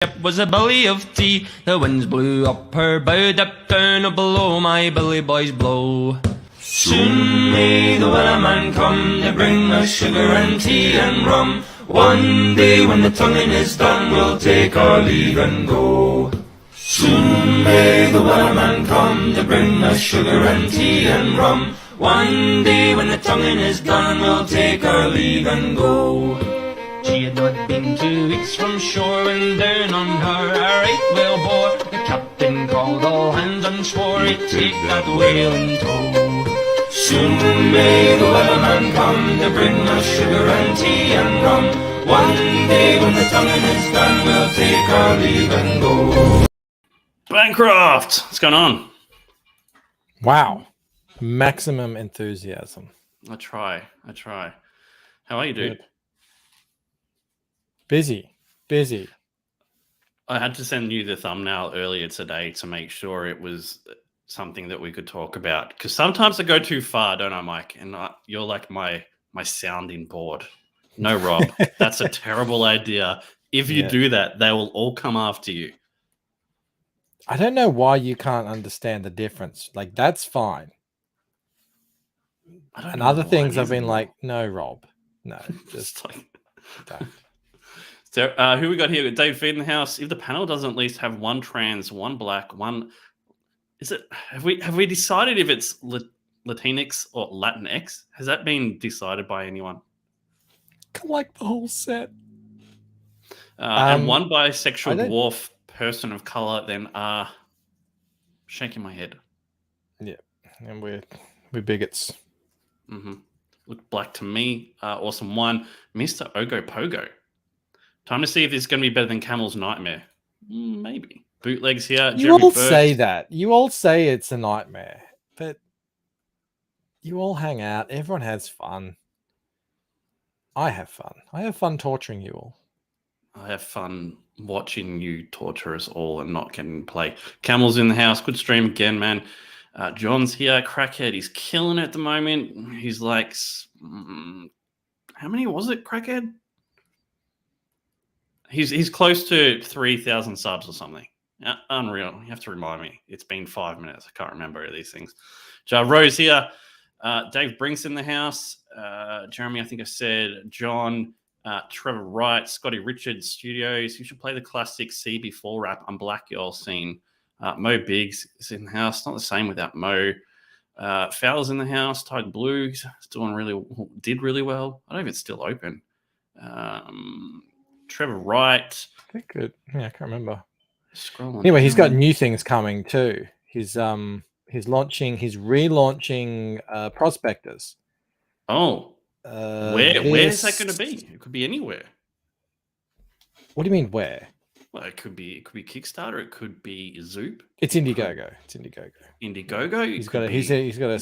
ship was a belly of tea. The winds blew up her bow, dipped down below, my billy boys blow. Soon may the wellerman come to bring us sugar and tea and rum. One day when the tonguing is done, we'll take our leave and go. Soon may the wellerman come to bring us sugar and tea and rum. One day when the tonguing is done, we'll take our leave and go. She had not been 2 weeks from shore when down on her a right whale bore. The captain called all hands and swore he'd take that whale in tow. Soon may the wellerman come to bring us sugar and tea and rum. One day when the tonguing is done, we'll take our leave and go. Bancroft, what's going on? Wow. Maximum enthusiasm. I try. How are you, dude? Good. Busy. I had to send you the thumbnail earlier today to make sure it was something that we could talk about. Because sometimes I go too far, don't I, Mike? And you're like my sounding board. No, Rob, that's a terrible idea. If you do that, they will all come after you. I don't know why you can't understand the difference. Like, that's fine. And other things I've been like, no, Rob. No, just like don't. So who we got here? Dave Feed in the house. If the panel doesn't at least have one trans, one black, one, is it? Have we decided if it's Latinx or Latinx? Has that been decided by anyone? Collect the whole set. And one bisexual dwarf person of color. Then shaking my head. Yeah, and we're bigots. Mm-hmm. Look black to me. Awesome one, Mr. Ogo Pogo. Time to see if this is going to be better than Camel's Nightmare. Maybe. Bootlegs here. You all say that. You all say it's a nightmare. But you all hang out. Everyone has fun. I have fun. I have fun torturing you all. I have fun watching you torture us all and not getting play. Camel's in the house. Good stream again, man. John's here. Crackhead. He's killing it at the moment. He's like, how many was it, Crackhead? He's close to 3,000 subs or something. Unreal. You have to remind me. It's been 5 minutes. I can't remember these things. Rose here. Dave Brinks in the house. Jeremy, I think I said. John. Trevor Wright. Scotty Richards Studios. You should play the classic CB4 rap on Black Girl scene. Mo Biggs is in the house. Not the same without Mo. Fowler's in the house. Tide Blue did really well. I don't know if it's still open. Trevor Wright. I think it. Yeah, I can't remember. Scrolling anyway, down. He's got new things coming too. He's relaunching Prospectors. Oh. Where is that going to be? It could be anywhere. What do you mean where? Well, it could be Kickstarter. It could be Zoop. It's Indiegogo. Indiegogo. He's got a.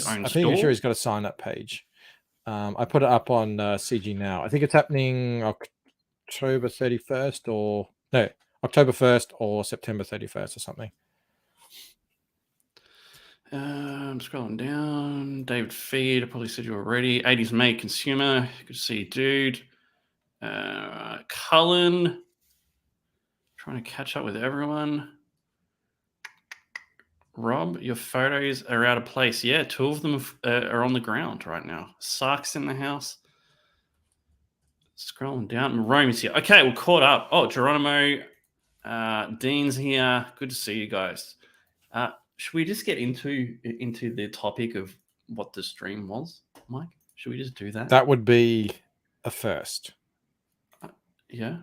I'm pretty sure he's got a sign up page. I put it up on CG now. I think it's happening October 31st or September 31st or something. I'm scrolling down. David Feed, I probably said you already. 80s Made Consumer. Good to see you, dude. Cullen. Trying to catch up with everyone. Rob, your photos are out of place. Yeah, 2 of them are on the ground right now. Sark's in the house. Scrolling down. Marome's here. Okay, we're caught up. Oh, Geronimo. Dean's here. Good to see you guys. Should we just get into the topic of what the stream was, Mike? Should we just do that? That would be a first. Yeah,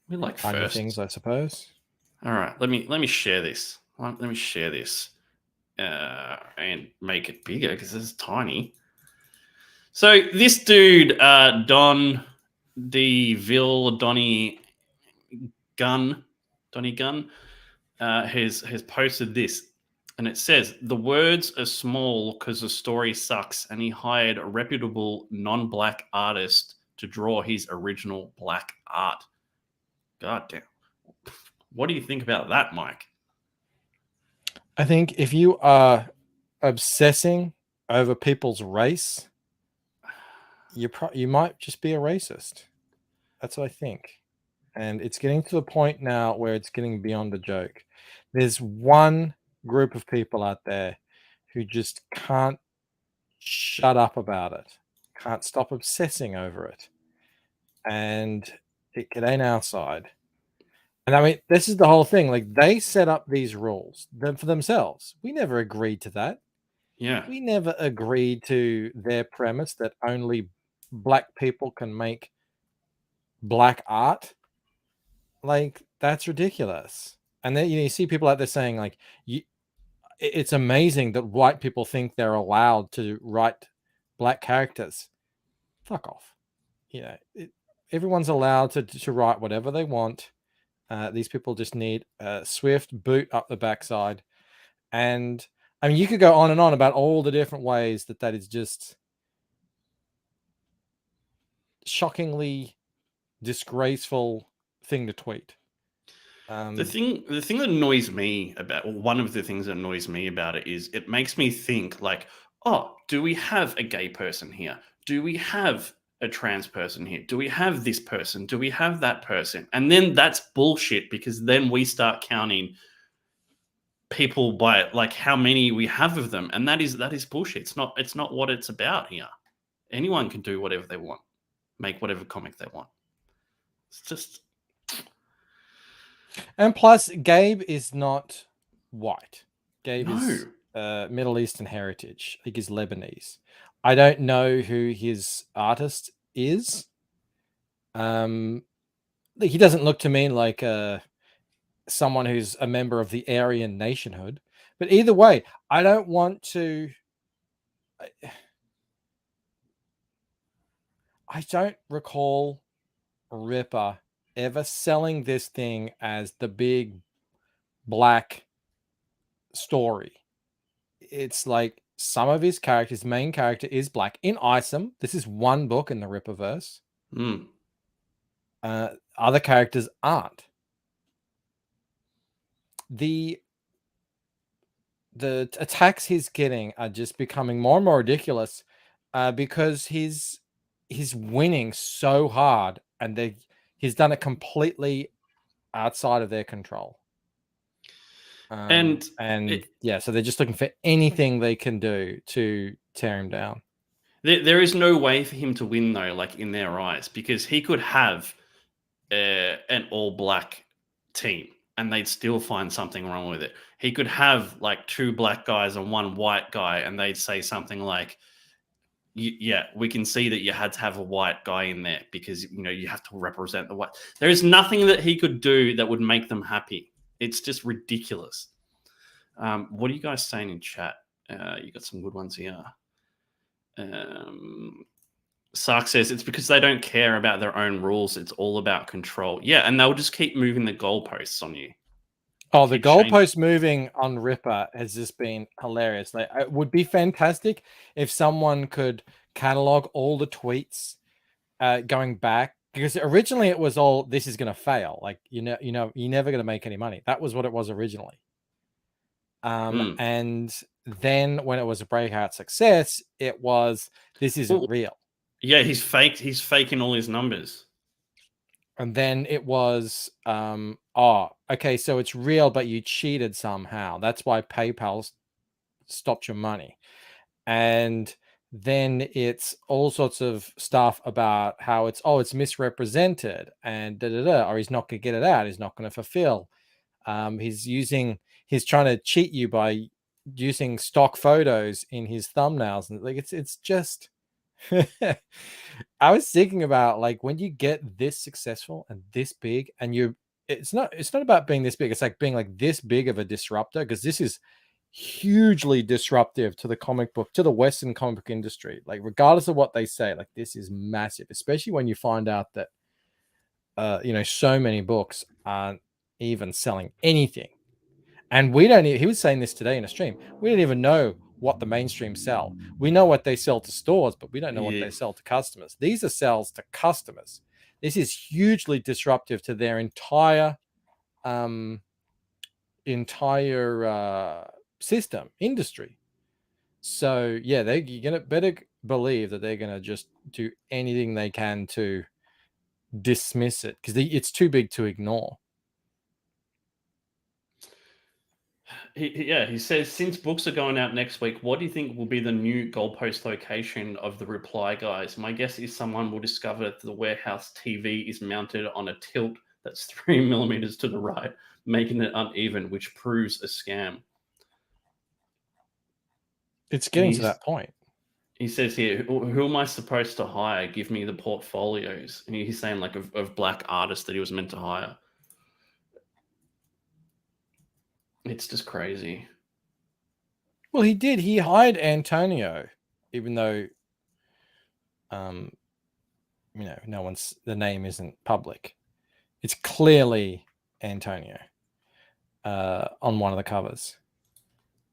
we like first things, I suppose. All right, let me share this. Let me share this and make it bigger because it's tiny. So this dude, Donnie Gunn, has posted this. And it says, the words are small because the story sucks, and he hired a reputable non-black artist to draw his original black art. God damn. What do you think about that, Mike? I think if you are obsessing over people's race, you might just be a racist. That's what I think. and it's getting to the point now where it's getting beyond a joke. There's one group of people out there who just can't shut up about it, can't stop obsessing over it, and it ain't our side. And I mean, this is the whole thing. Like, they set up these rules for themselves. We never agreed to that. Yeah. We never agreed to their premise that only black people can make black art. Like, that's ridiculous. And then you see people out there saying, like, it's amazing that white people think they're allowed to write black characters. Fuck off. Everyone's allowed to write whatever they want. These people just need a swift boot up the backside. And I mean, you could go on and on about all the different ways that is just shockingly disgraceful thing to tweet. The thing that annoys me about, well, one of the things that annoys me about it is it makes me think like, oh, do we have a gay person here? Do we have a trans person here? Do we have this person? Do we have that person? And then that's bullshit, because then we start counting people by like how many we have of them, and that is bullshit. It's not what it's about here. Anyone can do whatever they want, make whatever comic they want. It's just. And plus, Gabe is not white. Gabe No. is Middle Eastern heritage. I think he's Lebanese. I don't know who his artist is. He doesn't look to me like someone who's a member of the Aryan nationhood. But either way, I don't want to. I don't recall Ripper ever selling this thing as the big black story. It's like some of his characters, main character is black. In Isom, this is one book in the Ripperverse. Other characters aren't. The attacks he's getting are just becoming more and more ridiculous because he's winning so hard, and he's done it completely outside of their control. So they're just looking for anything they can do to tear him down. There is no way for him to win, though, like in their eyes, because he could have an all-black team and they'd still find something wrong with it. He could have like 2 black guys and 1 white guy, and they'd say something like, yeah, we can see that you had to have a white guy in there because, you have to represent the white. There is nothing that he could do that would make them happy. It's just ridiculous. What are you guys saying in chat? You got some good ones here. Sark says it's because they don't care about their own rules. It's all about control. Yeah, and they'll just keep moving the goalposts on you. Oh, the goalpost moving on Ripper has just been hilarious. Like, it would be fantastic if someone could catalog all the tweets going back, because originally it was all, this is going to fail. Like, you're never going to make any money. That was what it was originally. And then when it was a breakout success, it was, this isn't real. Yeah, he's faking all his numbers. And then it was, okay, so it's real, but you cheated somehow. That's why PayPal stopped your money. And then it's all sorts of stuff about how it's misrepresented and or he's not going to get it out. He's not going to fulfill. He's trying to cheat you by using stock photos in his thumbnails. And like, it's just, I was thinking about, like, when you get this successful and this big, and it's not about being this big. It's like being like this big of a disruptor, because this is hugely disruptive to the Western comic book industry. Like, regardless of what they say, like, this is massive, especially when you find out that, so many books aren't even selling anything. And he was saying this today in a stream. We don't even know what the mainstream sell. We know what they sell to stores, but we don't know what they sell to customers. These are sales to customers. This is hugely disruptive to their entire system, industry. So yeah, better believe that they're gonna just do anything they can to dismiss it because it's too big to ignore. He says, since books are going out next week, what do you think will be the new goalpost location of the Reply guys? My guess is someone will discover that the warehouse TV is mounted on a tilt that's 3 millimeters to the right, making it uneven, which proves a scam. It's getting to that point. He says here, who am I supposed to hire? Give me the portfolios. And he's saying like of black artists that he was meant to hire. It's just crazy. Well, he did. He hired Antonio, even though, no one's, the name isn't public. It's clearly Antonio on one of the covers.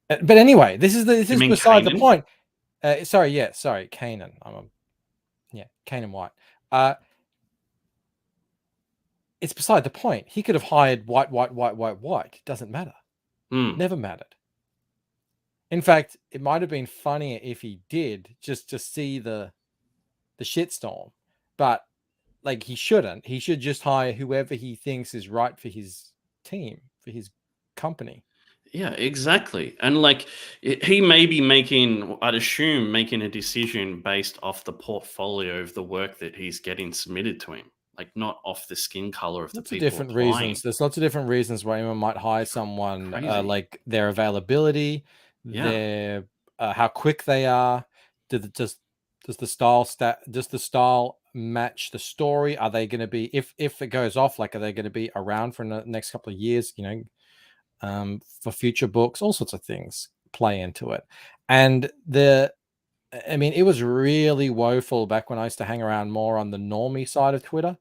But anyway, this is beside the point. Sorry, Kanan. Kanan White. It's beside the point. He could have hired white. It doesn't matter. Never mattered. In fact, it might have been funnier if he did, just to see the shitstorm. But like, he shouldn't. He should just hire whoever he thinks is right for his team, for his company. Yeah, exactly. And like, he may be making, I'd assume, making a decision based off the portfolio of the work that he's getting submitted to him, like not off the skin color of the people. Different reasons. There's lots of different reasons why anyone might hire someone, like their availability, their how quick they are. Does the style match the story? Are they going to be, if it goes off, like, are they going to be around for the next couple of years? For future books, all sorts of things play into it. And it was really woeful back when I used to hang around more on the normie side of Twitter.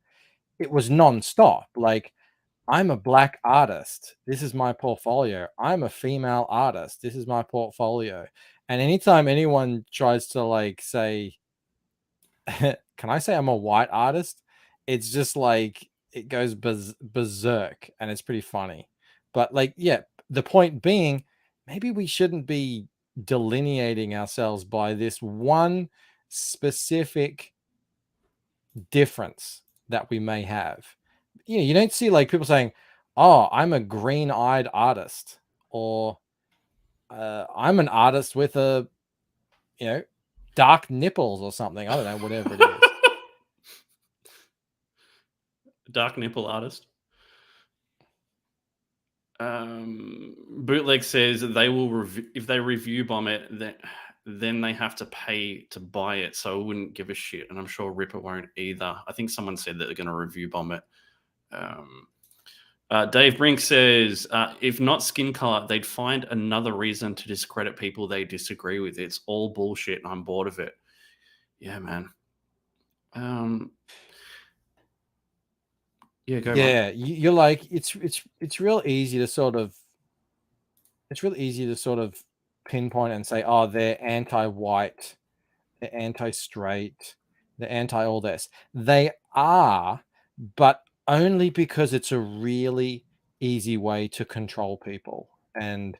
It was nonstop. Like, I'm a black artist. This is my portfolio. I'm a female artist. This is my portfolio. And anytime anyone tries to like say, can I say I'm a white artist? It's just like, it goes berserk, and it's pretty funny. But like, yeah, the point being, maybe we shouldn't be delineating ourselves by this one specific difference that we may have. You don't see like people saying, oh, I'm a green-eyed artist, or I'm an artist with a, dark nipples or something. I don't know, whatever it is. Dark nipple artist. Bootleg says they will if they review bomb it, then they have to pay to buy it, so I wouldn't give a shit, and I'm sure Ripper won't either. I think someone said that they're going to review bomb it. Dave Brink says, if not skin color, they'd find another reason to discredit people they disagree with. It's all bullshit, and I'm bored of it. Yeah, man. Yeah, go. Yeah, you're like, it's real easy to sort of, pinpoint and say, oh, they're anti-white, they're anti-straight, they're anti all this. They are, but only because it's a really easy way to control people, and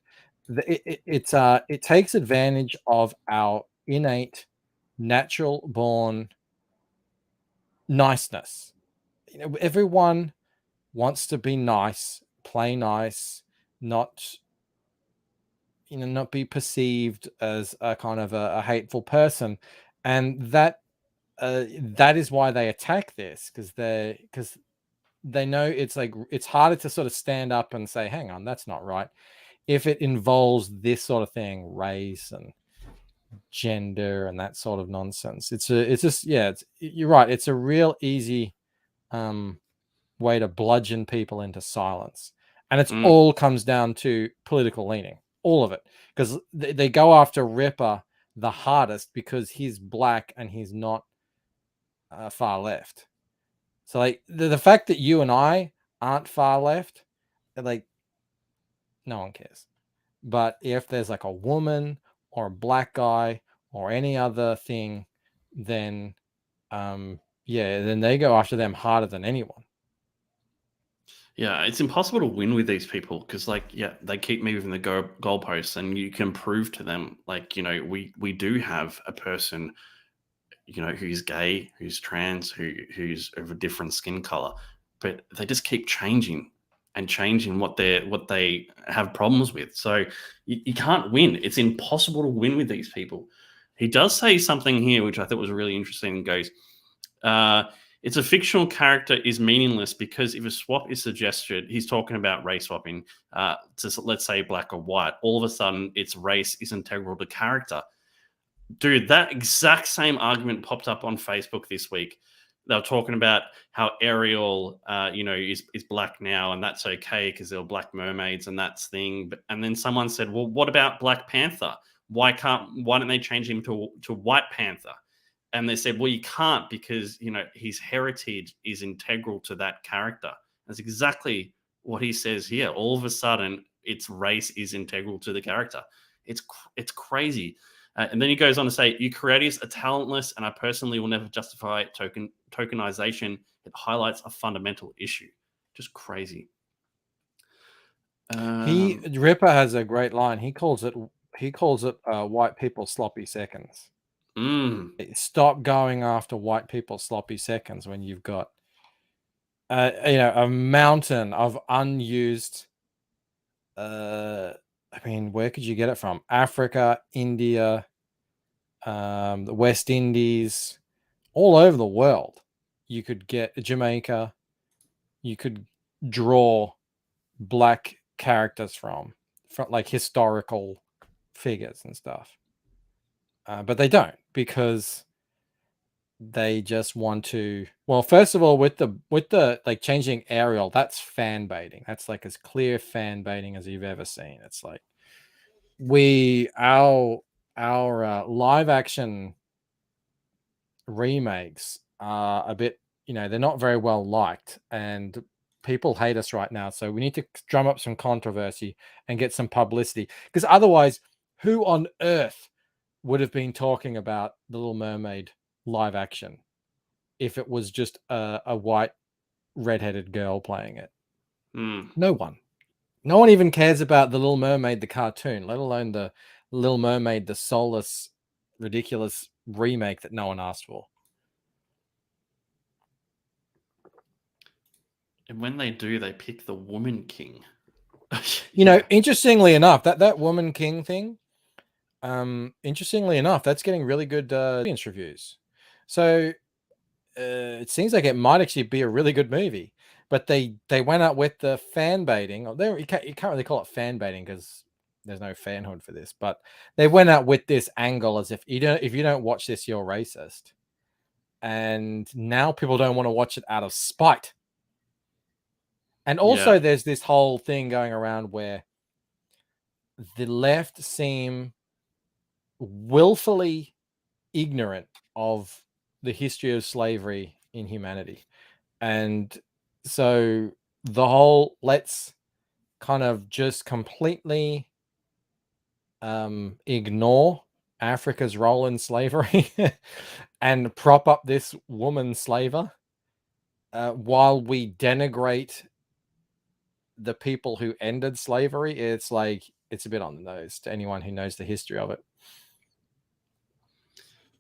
it takes advantage of our innate, natural born niceness. Everyone wants to be nice, play nice, not be perceived as a kind of a hateful person, and that is why they attack this, because they know it's harder to sort of stand up and say, hang on, that's not right, if it involves this sort of thing, race and gender and that sort of nonsense. You're right, it's a real easy way to bludgeon people into silence, and it's all comes down to political leaning, all of it, because they go after Ripper the hardest because he's black and he's not far left. So like the fact that you and I aren't far left, like, no one cares. But if there's like a woman or a black guy or any other thing, then then they go after them harder than anyone. Yeah, it's impossible to win with these people because, they keep moving the goalposts, and you can prove to them, we do have a person, who's gay, who's trans, who's of a different skin color, but they just keep changing and changing what they have problems with. So you can't win. It's impossible to win with these people. He does say something here which I thought was really interesting. And goes, it's a fictional character is meaningless because if a swap is suggested, he's talking about race swapping, to let's say black or white, all of a sudden its race is integral to character. Dude, that exact same argument popped up on Facebook this week. They were talking about how Ariel, is black now, and that's okay because there were black mermaids and that's thing. And then someone said, "Well, what about Black Panther? Why don't they change him to White Panther?" And they said, "Well, you can't because his heritage is integral to that character." That's exactly what he says here. All of a sudden, its race is integral to the character. It's crazy. And then he goes on to say, "You creatives are talentless, and I personally will never justify tokenization. It highlights a fundamental issue." Just crazy. Ripper has a great line. He calls it white people sloppy seconds. Stop going after white people sloppy seconds when you've got a mountain of unused. Where could you get it from? Africa, India, the West Indies, all over the world. You could get Jamaica. You could draw black characters from like historical figures and stuff. But they don't, because they just want to. Well, first of all, with the like changing Ariel, that's fan baiting. That's like as clear fan baiting as you've ever seen. It's like our live action remakes are a bit, they're not very well liked, and people hate us right now. So we need to drum up some controversy and get some publicity, because otherwise, who on earth would have been talking about The Little Mermaid live action if it was just a white redheaded girl playing it? No one even cares about The Little Mermaid the cartoon, let alone the Little Mermaid the soulless, ridiculous remake that no one asked for. And when they do, they pick the Woman King. Interestingly enough, that Woman King thing, interestingly enough, that's getting really good audience reviews. So it seems like it might actually be a really good movie. But they went out with the fan baiting. You can't really call it fan baiting because there's no fanhood for this. But they went out with this angle as if you don't watch this, you're racist. And now people don't want to watch it out of spite. And also, there's this whole thing going around where the left seem willfully ignorant of the history of slavery in humanity. And so the whole let's kind of just completely ignore Africa's role in slavery and prop up this woman slaver while we denigrate the people who ended slavery. It's like, it's a bit on the nose to anyone who knows the history of it.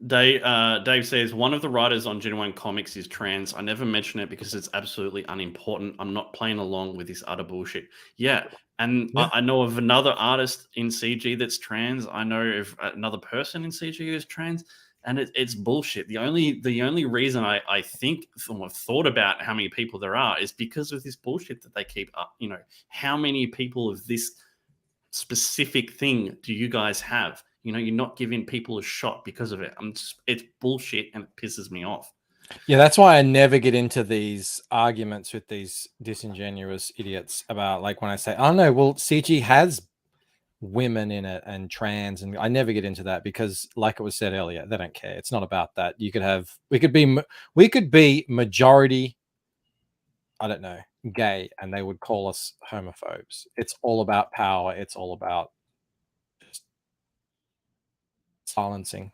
Dave says, one of the writers on Genuine Comics is trans. I never mention it because it's absolutely unimportant. I'm not playing along with this utter bullshit. Yeah. And yeah. I know of another artist in CG that's trans. I know of another person in CG who's trans, and it's bullshit. The only reason I think or have thought about how many people there are is because of this bullshit that they keep up. How many people of this specific thing do you guys have? You're not giving people a shot because of it. It's bullshit and it pisses me off. Yeah, that's why I never get into these arguments with these disingenuous idiots about, like, when I say, oh no, well, CG has women in it and trans, and I never get into that because, like it was said earlier, they don't care. It's not about that. We could be majority, I don't know, gay, and they would call us homophobes. It's all about power. It's all about just silencing.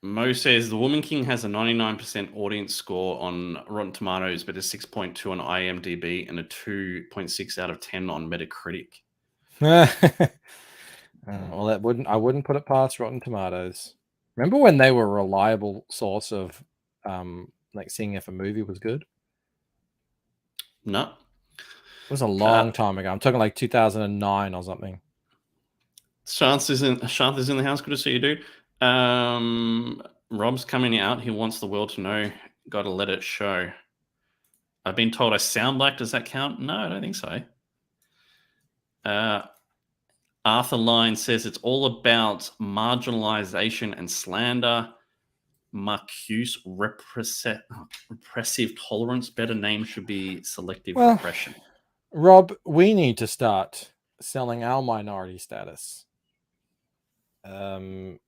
Mo says the Woman King has a 99% audience score on Rotten Tomatoes, but a 6.2 on IMDb and a 2.6 out of 10 on Metacritic. Well, I wouldn't put it past Rotten Tomatoes. Remember when they were a reliable source of like seeing if a movie was good? No. It was a long time ago. I'm talking like 2009 or something. Shant is in the house. Good to see you, dude. Rob's coming out. He wants the world to know. Got to let it show. I've been told I sound black. Does that count? No, I don't think so. Arthur Lyne says it's all about marginalization and slander. Marcuse repressive tolerance. Better name should be selective repression. Rob, we need to start selling our minority status. I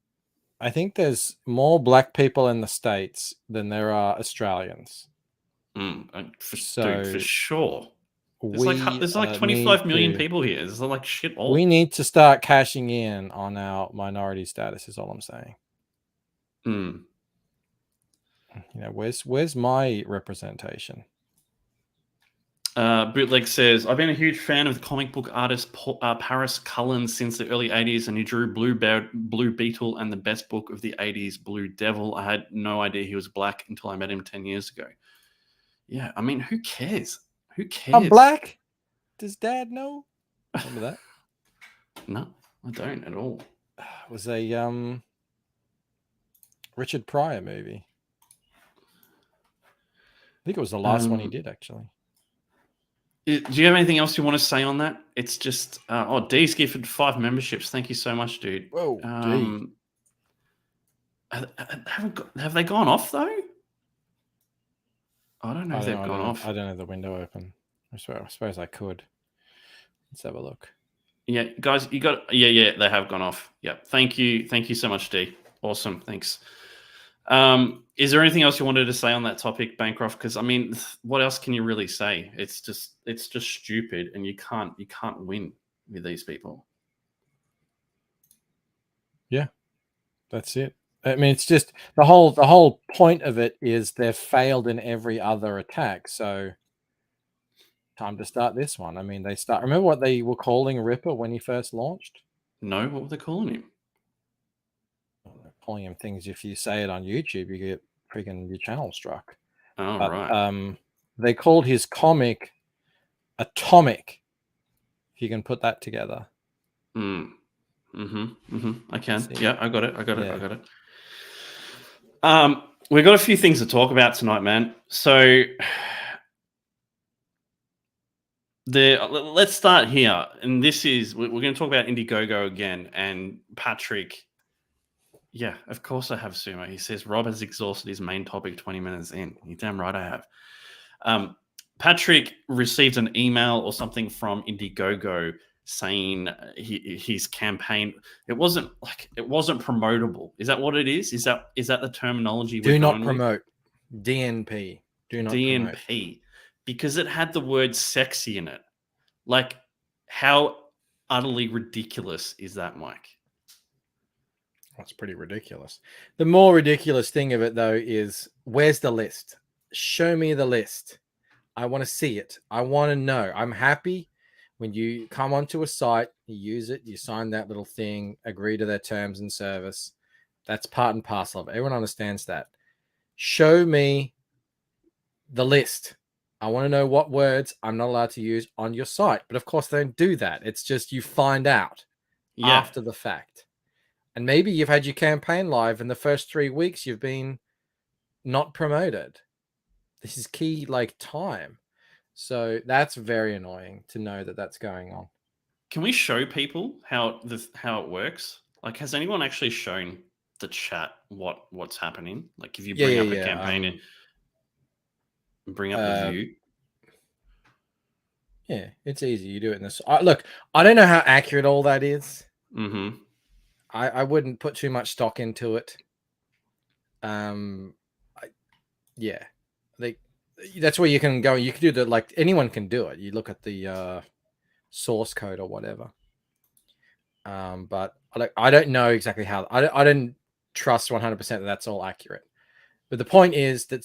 think there's more black people in the States than there are Australians. For sure. There's like 25 need million to- people here. There's like shit all. We need to start cashing in on our minority status, is all I'm saying. You know, where's my representation? Bootleg says, I've been a huge fan of the comic book artist Paris Cullen since the early 80s, and he drew Blue Beetle and the best book of the 80s, Blue Devil. I had no idea he was black until I met him 10 years ago. Yeah, I mean, who cares? Who cares? I'm black? Does Dad know? Remember that? No, I don't at all. It was a Richard Pryor movie. I think it was the last one he did, actually. Do you have anything else you want to say on that? It's just D's gifted 5 memberships. Thank you so much, dude. Whoa, D. Have they gone off though? I don't know if they've gone off. I don't have the window open. I suppose I could. Let's have a look. Yeah, guys, yeah, they have gone off. Yeah, thank you so much, D. Awesome, thanks. Is there anything else you wanted to say on that topic, Bancroft? Because I mean, what else can you really say? It's just stupid, and you can't win with these people. Yeah, that's it. I mean, it's just the whole point of it is they've failed in every other attack. So time to start this one. I mean, remember what they were calling Ripper when he first launched? No, what were they calling him? Calling him things. If you say it on YouTube, you get freaking your channel struck. Oh, right. They called his comic Atomic. If you can put that together. I can. Yeah, I got it. We've got a few things to talk about tonight, man. So let's start here. And this is, we're going to talk about Indiegogo again. And Patrick, yeah, of course I have Sumo. He says, Rob has exhausted his main topic 20 minutes in. You're damn right I have. Patrick received an email or something from Indiegogo saying his campaign, it wasn't promotable. Is that what it is? Is that the terminology? Do not promote. DNP. Do not DNP. Promote. Because it had the word sexy in it. Like, how utterly ridiculous is that, Mike? That's pretty ridiculous. The more ridiculous thing of it, though, is where's the list? Show me the list. I want to see it. I want to know. I'm happy when you come onto a site, you use it, you sign that little thing, agree to their terms and service. That's part and parcel of it. Everyone understands that. Show me the list. I want to know what words I'm not allowed to use on your site. But of course, they don't do that. It's just you find out after the fact. And maybe you've had your campaign live and the first 3 weeks you've been not promoted. This is key, like, time. So that's very annoying to know that that's going on. Can we show people how it works? Like, has anyone actually shown the chat what's happening? Like, if you bring up a campaign and bring up the view. Yeah, it's easy. You do it in this. Look, I don't know how accurate all that is. Mm-hmm. I wouldn't put too much stock into it. That's where you can go. You can do that. Like, anyone can do it. You look at the source code or whatever. But I don't know exactly how. I don't trust 100% that that's all accurate. But the point is that,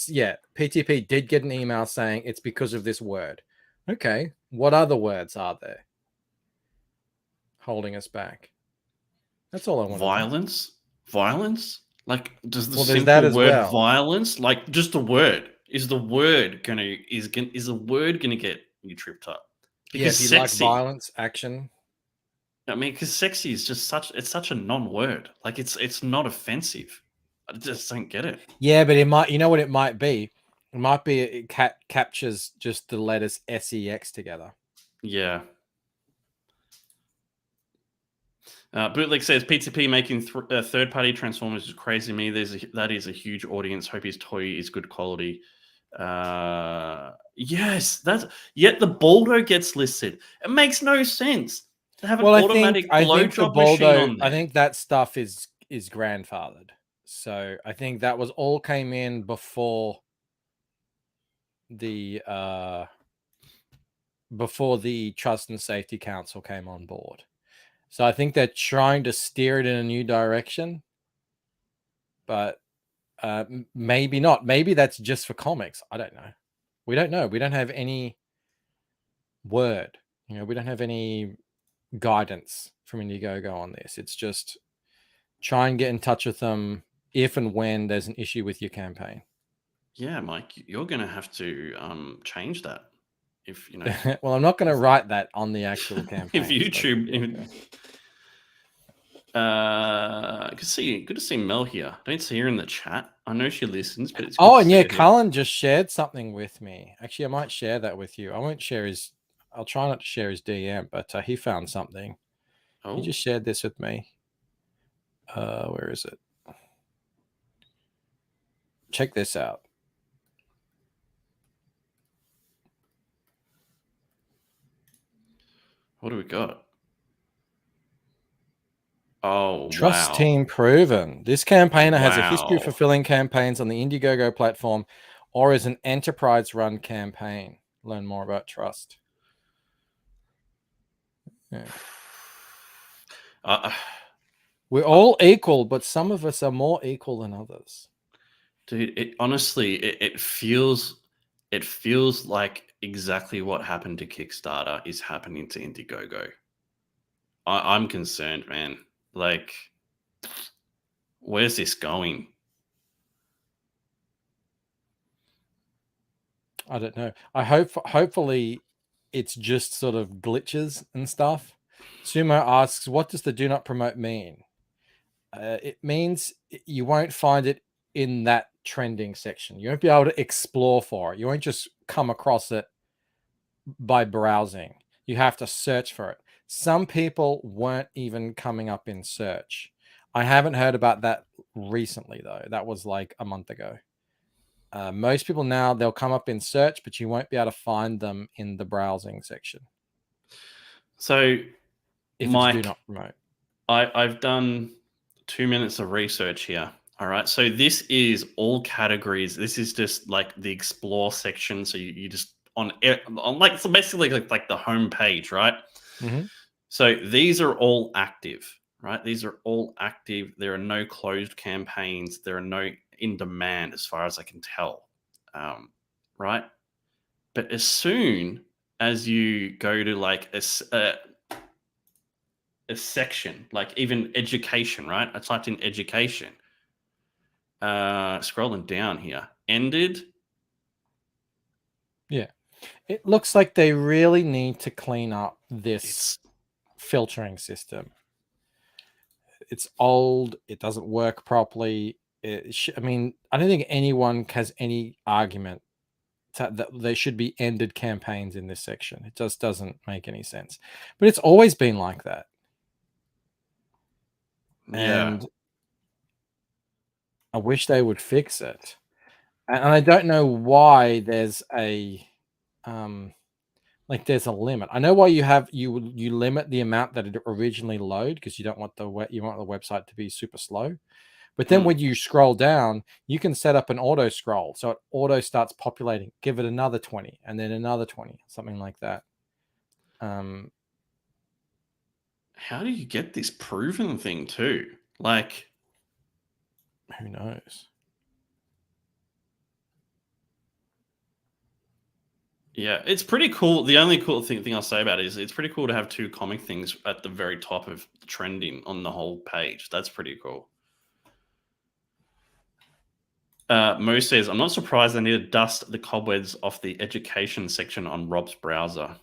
PTP did get an email saying it's because of this word. Okay, what other words are there holding us back? That's all I want. Violence. Like, does the Well, there's that simple as word well. violence, like just the word, is the word gonna get you tripped up? Yeah, Because if you like sexy, violence, action. I mean, because sexy is just such a non-word. Like it's not offensive. I just don't get it. Yeah, but it might. You know what it might be? It might be it captures just the letters sex together. Yeah. Bootleg says PTP making third-party Transformers is crazy to me. That is a huge audience. Hope his toy is good quality. Yes, that's yet the Baldo gets listed. It makes no sense to have an Well, automatic I think the blowjob machine Baldo. on I there. think that stuff is grandfathered. So I think that was all came in the before the Trust and Safety Council came on board. So I think they're trying to steer it in a new direction, but maybe not. Maybe that's just for comics. I don't know. We don't know. We don't have any word. We don't have any guidance from Indiegogo on this. It's just try and get in touch with them if and when there's an issue with your campaign. Yeah, Mike, you're gonna have to change that if Well, I'm not going to write that on the actual campaign. if YouTube. Good to see Mel here. Don't see her in the chat. I know she listens, but it's good to And see yeah, her here. Cullen just shared something with me. Actually, I might share that with you. I won't share his. I'll try not to share his DM, but he found something. Oh, He just shared this with me. Where is it? Check this out. what do we got? Oh, Trust wow. team proven. This campaigner has a history of Wow. fulfilling campaigns on the Indiegogo platform or is an enterprise run campaign. Learn more about Trust. Yeah. We're all equal, but some of us are more equal than others. Dude, it feels like exactly what happened to Kickstarter is happening to Indiegogo. I'm concerned, man. Like, where's this going? I don't know. Hopefully it's just sort of glitches and stuff. Sumo asks, what does the do not promote mean? It means you won't find it in that trending section. You won't be able to explore for it. You won't just come across it by browsing. You have to search for it. Some people weren't even coming up in search. I haven't heard about that recently, though. That was like a month ago. Most people now, they'll come up in search, but you won't be able to find them in the browsing section. So, If Mike, it's do not promote. I've done 2 minutes of research here. All right. So this is all categories. This is just like the explore section. So you just on like, so basically like the home page, right? Mm-hmm. So these are all active, right? These are all active. There are no closed campaigns. There are no in demand, as far as I can tell, right? But as soon as you go to like a section, like even education, right? I typed in education. Scrolling down here, ended. Yeah. It looks like they really need to clean up this filtering system. It's old. It doesn't work properly. I mean, I don't think anyone has any argument that there should be ended campaigns in this section. It just doesn't make any sense. But it's always been like that. Yeah. And I wish they would fix it. And I don't know why there's a there's a limit. I know why you limit the amount that it originally load because you don't want the website to be super slow. But then when you scroll down, you can set up an auto scroll. So it auto starts populating. Give it another 20 and then another 20, something like that. How do you get this proven thing too? Like, who knows? Yeah, it's pretty cool. The only cool thing I'll say about it is it's pretty cool to have two comic things at the very top of trending on the whole page. That's pretty cool. Mo says, I'm not surprised they need to dust the cobwebs off the education section on Rob's browser.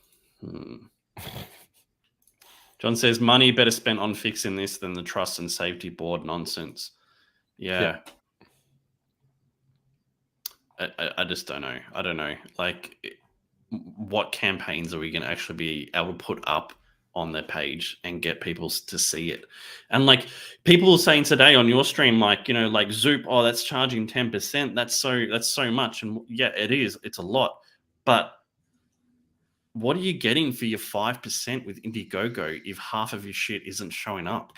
John says, money better spent on fixing this than the trust and safety board nonsense. Yeah. I just don't know. I don't know. Like, what campaigns are we going to actually be able to put up on their page and get people to see it? And like people were saying today on your stream, like, you know, like Zoop, oh, that's charging 10%. That's so much. And yeah, it is. It's a lot. But what are you getting for your 5% with Indiegogo if half of your shit isn't showing up?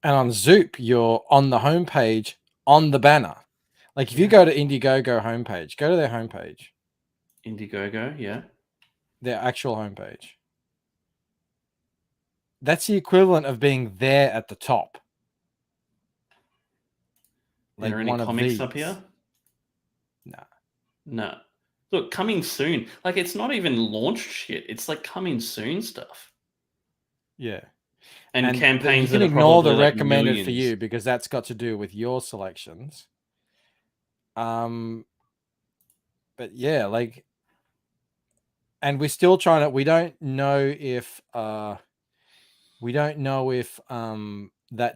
And on Zoop, you're on the homepage on the banner. Like if you go to Indiegogo homepage, go to their homepage. Indiegogo, yeah. Their actual homepage. That's the equivalent of being there at the top. Like are there any comics up here? No. Look, coming soon. Like it's not even launched shit. It's like coming soon stuff. Yeah. And campaigns you can that ignore the like recommended millions. for you because that's got to do with your selections. But yeah, like, and we're still trying to. We don't know if that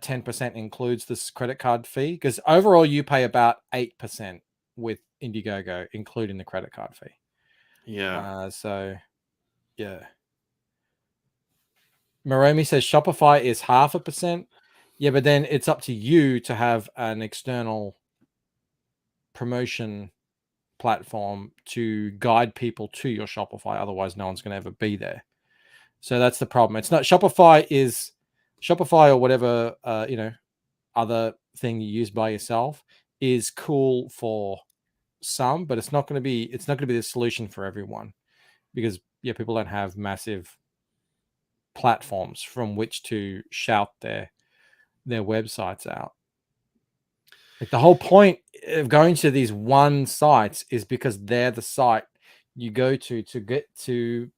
10% includes this credit card fee, because overall you pay about 8% with Indiegogo, including the credit card fee. Yeah. So yeah. Maromi says Shopify is 0.5%. Yeah, but then it's up to you to have an external promotion platform to guide people to your Shopify. Otherwise, no one's going to ever be there. So that's the problem. It's not Shopify or whatever, other thing you use by yourself is cool for some, but it's not going to be the solution for everyone, because people don't have massive platforms from which to shout their websites out. Like the whole point of going to these one sites is because they're the site you go to get to.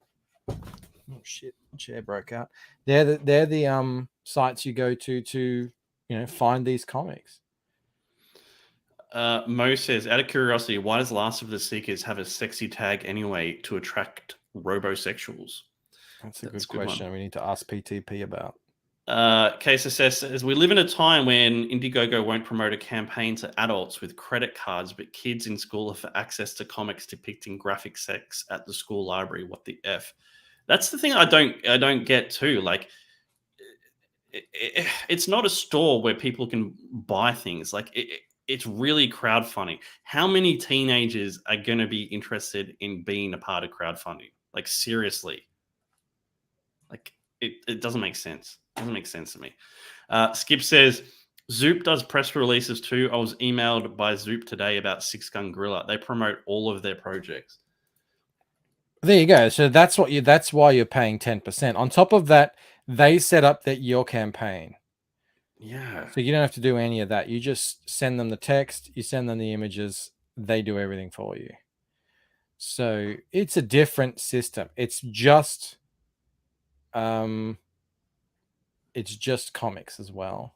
Oh shit! Chair broke out. They're the sites you go to find these comics. Mo says, out of curiosity, why does Last of the Seekers have a sexy tag anyway to attract robosexuals? That's a good question. We need to ask PTP about. KSSS says, we live in a time when Indiegogo won't promote a campaign to adults with credit cards, but kids in school have access to comics depicting graphic sex at the school library. What the F? That's the thing I don't get too. Like, it's not a store where people can buy things. Like, it's really crowdfunding. How many teenagers are going to be interested in being a part of crowdfunding? Like, seriously. Like, it doesn't make sense. It doesn't make sense to me. Skip says, Zoop does press releases too. I was emailed by Zoop today about Six Gun Gorilla. They promote all of their projects. There you go. So that's why you're paying 10%. On top of that, they set up your campaign. Yeah. So you don't have to do any of that. You just send them the text, you send them the images, they do everything for you. So it's a different system. It's just comics as well.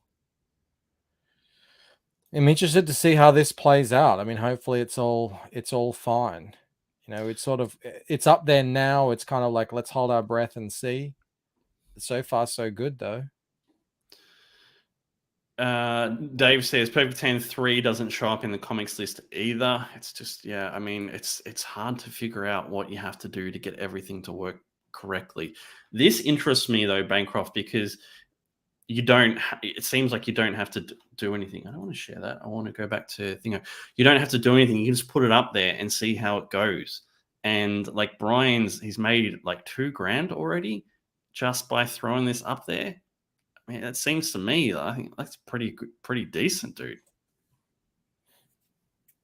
I'm interested to see how this plays out. I mean, hopefully it's all fine. It's up there now. It's kind of like, let's hold our breath and see. So far, so good, though. Dave says Perfect 10 3 doesn't show up in the comics list either. It's just, I mean, it's hard to figure out what you have to do to get everything to work correctly. This interests me, though, Bancroft, because it seems like you don't have to do anything. I don't want to share that. I want to go back to you don't have to do anything. You can just put it up there and see how it goes. And like he's made like $2,000 already just by throwing this up there. I mean, that seems to me, I think that's pretty good, pretty decent, dude.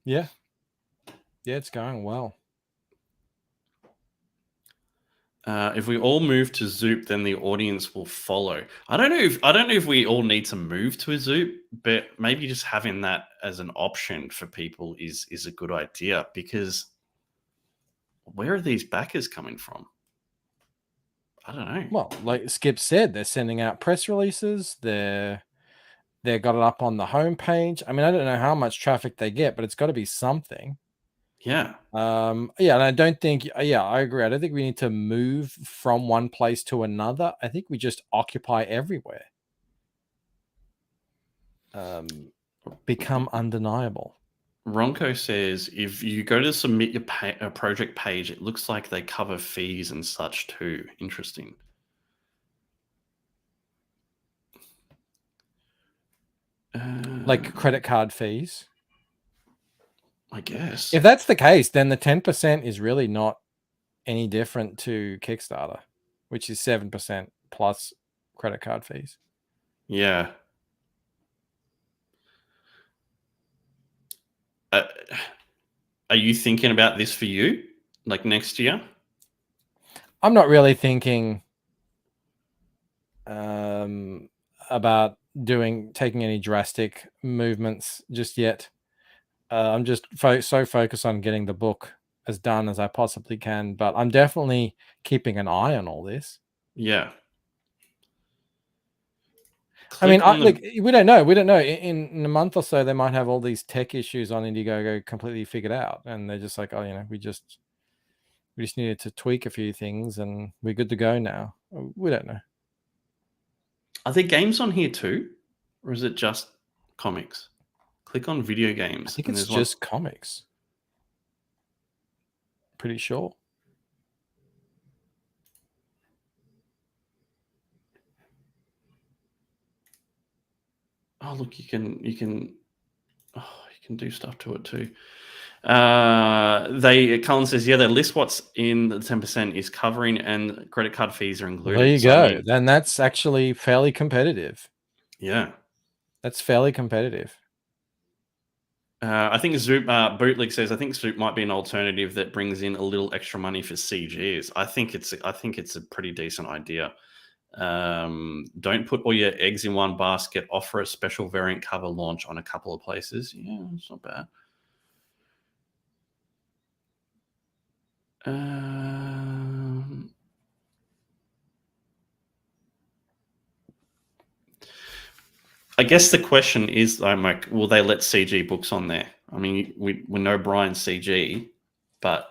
Yeah, it's going well. If we all move to Zoop, then the audience will follow. I don't know if we all need to move to a Zoop, but maybe just having that as an option for people is a good idea, because where are these backers coming from? I don't know. Well, like Skip said, they're sending out press releases. They're They got it up on the homepage. I mean, I don't know how much traffic they get, but it's got to be something. Yeah. Yeah, and I don't think, yeah, I agree. I don't think we need to move from one place to another. I think we just occupy everywhere. Become undeniable. Ronco says if you go to submit your project page, it looks like they cover fees and such too. Interesting. Like credit card fees. I guess. If that's the case, then the 10% is really not any different to Kickstarter, which is 7% plus credit card fees. Yeah. Are you thinking about this for you, like next year? I'm not really thinking about taking any drastic movements just yet. I'm just so focused on getting the book as done as I possibly can, but I'm definitely keeping an eye on all this. Yeah. I mean, look, we don't know. We don't know. In a month or so, they might have all these tech issues on Indiegogo completely figured out, and they're just like, oh, we just needed to tweak a few things, and we're good to go now. We don't know. Are there games on here too, or is it just comics? Click on video games. I think it's just comics. Pretty sure. Oh, look, you can do stuff to it too. Cullen says, yeah, they list what's in the 10% is covering and credit card fees are included. There you go. I mean, then that's actually fairly competitive. Yeah. That's fairly competitive. I think Zoop Bootleg says, I think Zoop might be an alternative that brings in a little extra money for CGs. I think it's a pretty decent idea. Don't put all your eggs in one basket. Offer a special variant cover launch on a couple of places. Yeah, it's not bad. I guess the question is, like, will they let CG books on there? I mean, we know Brian's CG, but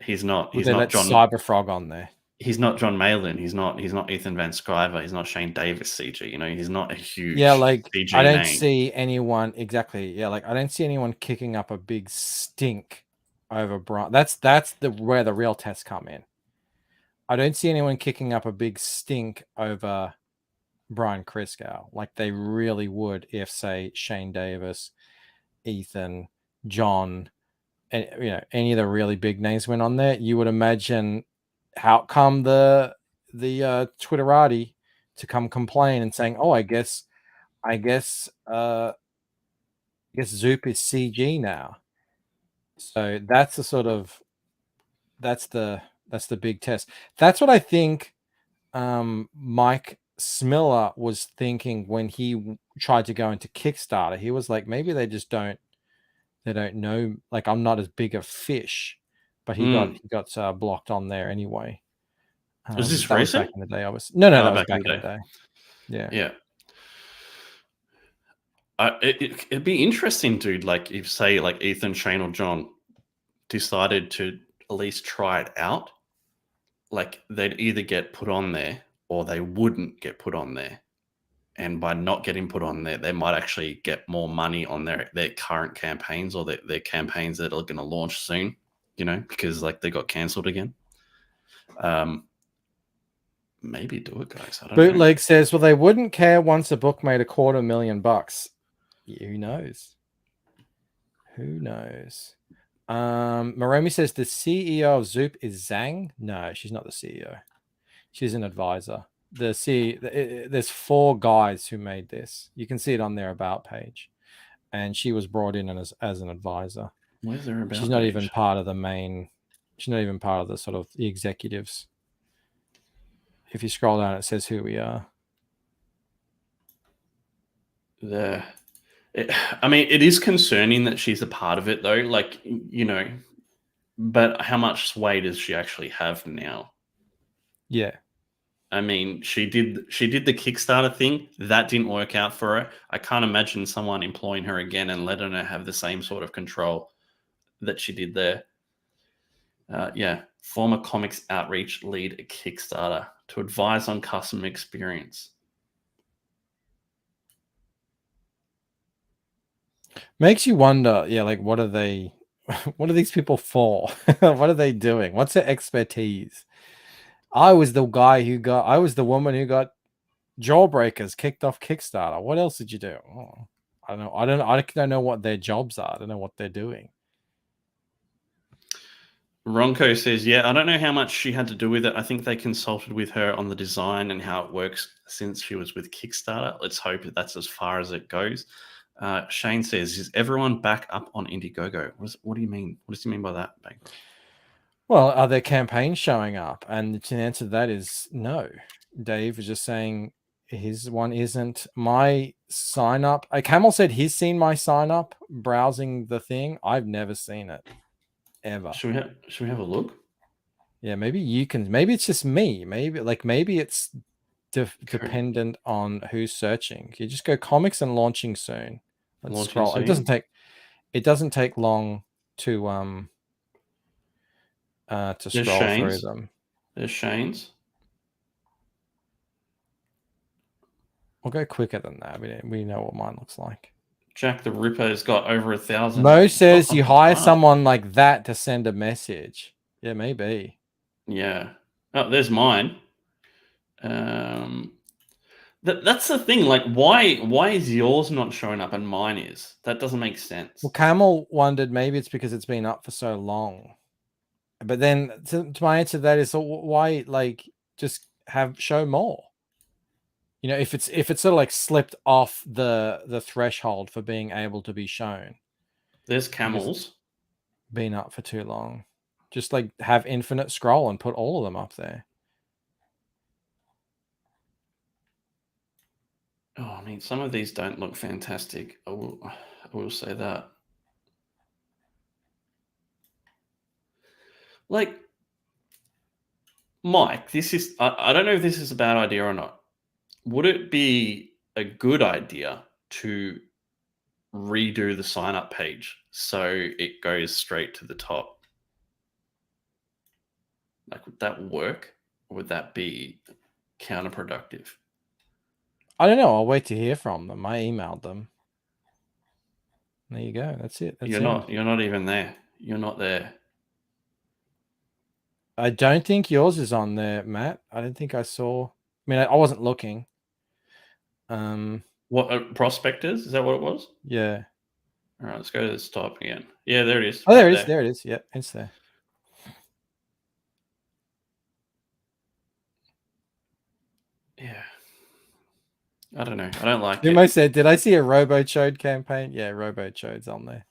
he's not. He's not John Cyberfrog on there. He's not John Malin. He's not Ethan Van Sciver. He's not Shane Davis CG. He's not a huge CG I don't name. see anyone exactly. Yeah, like I don't see anyone kicking up a big stink over Brian. That's where the real tests come in. I don't see anyone kicking up a big stink over Brian Kriskow like they really would if, say, Shane Davis, Ethan, John, and any of the really big names went on there. You would imagine how come the Twitterati to come complain and saying, "Oh, I guess Zoop is CG now." So that's the big test. That's what I think Mike Smiller was thinking when he tried to go into Kickstarter. He was like, maybe they just don't know, like I'm not as big a fish, but he got blocked on there anyway. Was this recent? Back in the day, that was back in the day. Yeah. It'd be interesting, dude. Like if, say, like Ethan, Shane, or John decided to at least try it out, like they'd either get put on there or they wouldn't get put on there. And by not getting put on there, they might actually get more money on their current campaigns or their campaigns that are going to launch soon, because like they got cancelled again. Maybe do it, guys. I don't know. Bootleg says, well, they wouldn't care once a book made $250,000. Yeah, who knows? Maromi says the CEO of Zoop is Zhang. No, she's not the CEO. She's an advisor. There's 4 guys who made this. You can see it on their about page, and she was brought in as an advisor. Where's their about? She's not even part of the main. She's not even part of the sort of the executives. If you scroll down, it says who we are. I mean, it is concerning that she's a part of it, though. Like, but how much sway does she actually have now? Yeah. I mean, she did the Kickstarter thing. That didn't work out for her. I can't imagine someone employing her again and letting her have the same sort of control that she did there. Yeah, former comics outreach lead at Kickstarter to advise on customer experience. Makes you wonder, yeah, like what are they what are these people for? What are they doing? What's their expertise? I was the woman who got Jawbreakers kicked off Kickstarter. What else did you do? Oh, I don't know. I don't know what their jobs are. I don't know what they're doing. Ronco says, yeah, I don't know how much she had to do with it. I think they consulted with her on the design and how it works since she was with Kickstarter. Let's hope that that's as far as it goes. Shane says, is everyone back up on Indiegogo? What do you mean? What does he mean by that, Bancroft? Well, are there campaigns showing up? And the answer to that is no. Dave is just saying his one isn't. My sign up. Camel said he's seen my sign up browsing the thing. I've never seen it ever. Should we have a look? Yeah, maybe you can. Maybe it's just me. Maybe it's dependent on who's searching. You just go comics and launching soon. Let's scroll. It doesn't take long to scroll through them. There's Shane's. We'll go quicker than that. We know what mine looks like. Jack the Ripper's got over 1,000. Mo says you hire someone like that to send a message. Yeah, maybe. Yeah. Oh, there's mine. That's the thing. Like, why is yours not showing up and mine is? That doesn't make sense. Well, Camel wondered maybe it's because it's been up for so long. But then to my answer to that is, so why just show more? You know, if it's sort of like slipped off the threshold for being able to be shown. There's Camels. Been up for too long. Just like have infinite scroll and put all of them up there. Oh, I mean, some of these don't look fantastic. I will say that. Like, Mike, this is, I don't know if this is a bad idea or not. Would it be a good idea to redo the sign up page so it goes straight to the top? Like, would that work? Or would that be counterproductive? I don't know. I'll wait to hear from them. I emailed them. There you go. That's it. You're not even there. You're not there. I don't think yours is on there, Matt. I don't think I saw. I mean, I wasn't looking. What prospectors? Is that what it was? Yeah. All right, let's go to the top again. Yeah, there it is. Oh, there it is. There it is. Yeah, it's there. Yeah. I don't know. I don't like it. Nemo said, did I see a RoboChode campaign? Yeah, RoboChode's on there.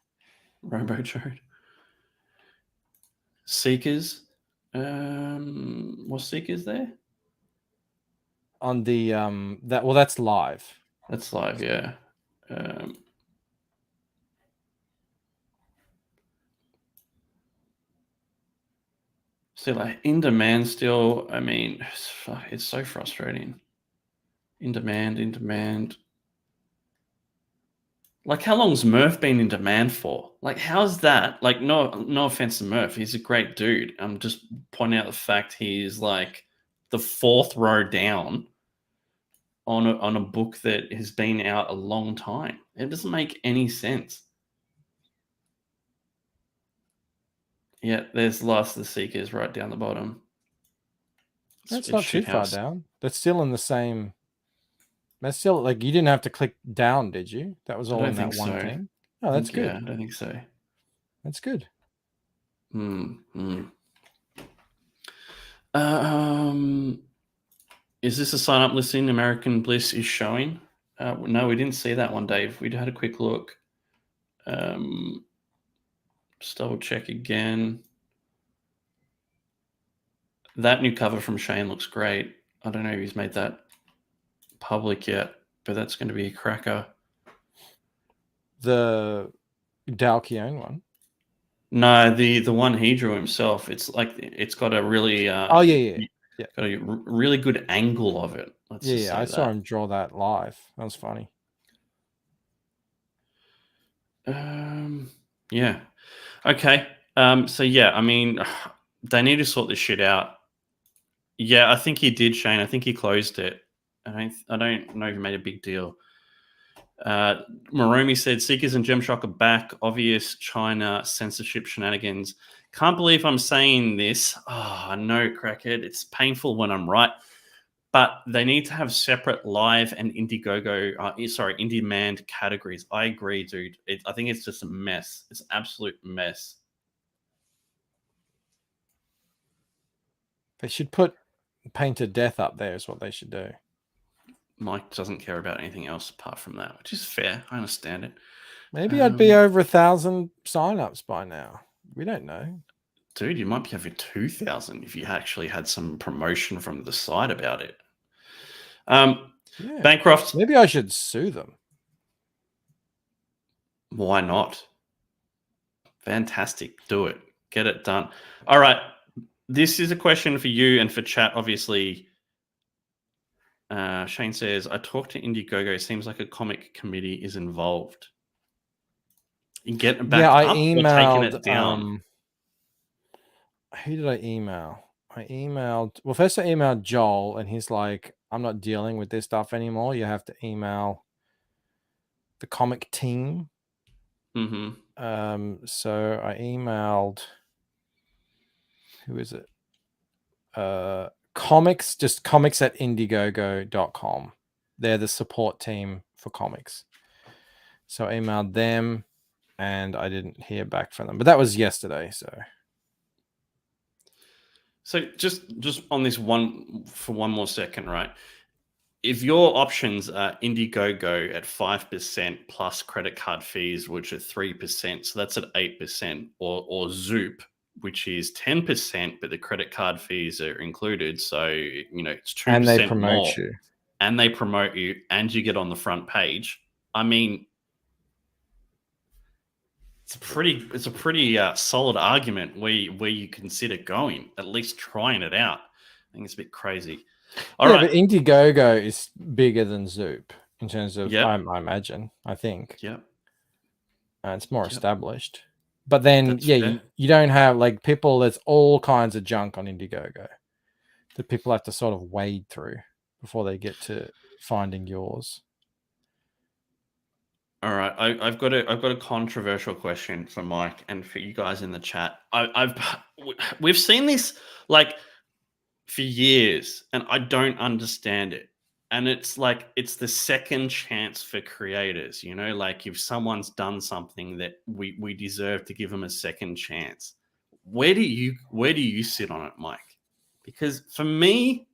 RoboChode. Seekers. Was Seekers there? On the that's live. That's live, yeah. See, like in demand still, I mean, it's so frustrating. In demand. Like, how long's Murph been in demand for? Like, how's that? Like, no offense to Murph, he's a great dude. I'm just pointing out the fact he's like the 4th row down on a book that has been out a long time. It doesn't make any sense. Yeah, there's Last of the Seekers right down the bottom. That's not too far down. That's still in the same. That's still like you didn't have to click down, did you? That was all in that one thing. Oh, that's good. Yeah, I don't think so. That's good. Is this a sign up listing American Bliss is showing? No, we didn't see that one, Dave. We had a quick look. Just double check again. That new cover from Shane looks great. I don't know if he's made that public yet, but that's going to be a cracker. The Dalkion one? No, the one he drew himself. It's like it's got a really oh yeah. Yeah. Got a really good angle of it. Let's just Yeah, say I saw that. him draw that live. That was funny. Yeah. Okay. So yeah, I mean, they need to sort this shit out. Yeah, I think he did, Shane. I think he closed it. I don't know if he made a big deal. Moromi said Seekers and Gemshock are back. Obvious China censorship shenanigans. Can't believe I'm saying this. Oh, I know, crackhead. It's painful when I'm right. But they need to have separate live and Indiegogo, in-demand categories. I agree, dude. I think it's just a mess. It's an absolute mess. They should put Painted Death up there is what they should do. Mike doesn't care about anything else apart from that, which is fair. I understand it. Maybe I'd be over 1,000 signups by now. We don't know. Dude, you might be over 2,000 if you actually had some promotion from the site about it. Yeah. Bancroft. Maybe I should sue them. Why not? Fantastic. Do it. Get it done. All right. This is a question for you and for chat, obviously. Shane says, I talked to Indiegogo. Seems like a comic committee is involved. You get it back I up or taking it down? Who did I email? Well, first I emailed Joel, and he's like, I'm not dealing with this stuff anymore. You have to email the comic team. Mm-hmm. So I emailed, who is it? Comics at indiegogo.com. They're the support team for comics. So I emailed them, and I didn't hear back from them. But that was yesterday, So just on this one for one more second, right? If your options are Indiegogo at 5% plus credit card fees, which are 3%, so that's at 8%, or Zoop, which is 10%, but the credit card fees are included, so it's 2% and they promote more, you. and they promote you, and you get on the front page. I mean, it's a pretty solid argument where you consider going, at least trying it out. I think it's a bit crazy. All right. But Indiegogo is bigger than Zoop in terms of, Yep. I imagine. I think. Yep. It's more established. But then, you don't have like people. There's all kinds of junk on Indiegogo that people have to sort of wade through before they get to finding yours. All right, I've got a controversial question for Mike and for you guys in the chat. We've seen this like for years, and I don't understand it. And it's like it's the second chance for creators, like if someone's done something that we deserve to give them a second chance. Where do you sit on it, Mike? Because for me,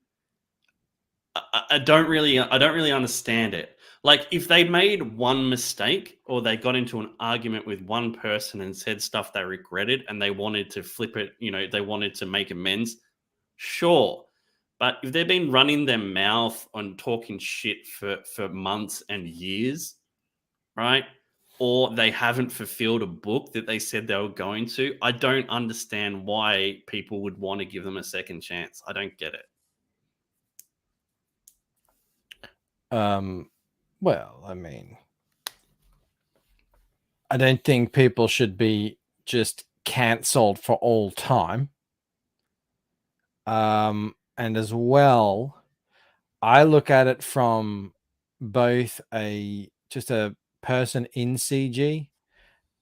I don't really understand it. Like if they made one mistake or they got into an argument with one person and said stuff they regretted and they wanted to flip it, they wanted to make amends, sure. But if they've been running their mouth on talking shit for months and years, right? Or they haven't fulfilled a book that they said they were going to, I don't understand why people would want to give them a second chance. I don't get it. Well, I mean, I don't think people should be just cancelled for all time. And as well, I look at it from both just a person in CG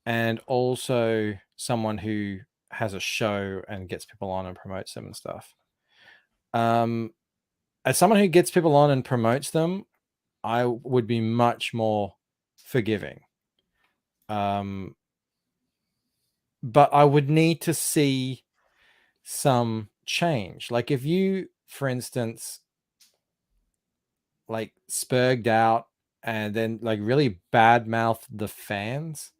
and also someone who has a show and gets people on and promotes them and stuff. As someone who gets people on and promotes them, I would be much more forgiving. But I would need to see some change. Like if you, for instance, like spurged out and then like really badmouthed the fans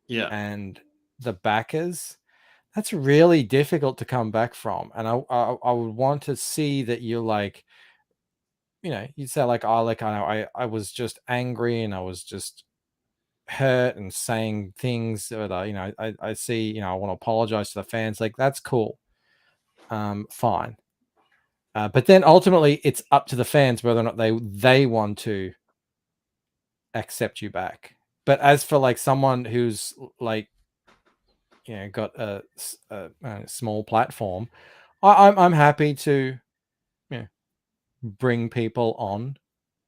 and the backers, that's really difficult to come back from. And I would want to see that you're like, you'd say like, oh, like I was just angry and I was just hurt and saying things that I see, I want to apologize to the fans. Like that's cool. Fine. But then ultimately, it's up to the fans whether or not they want to accept you back. But as for like someone who's like, got a small platform, I'm happy to, bring people on,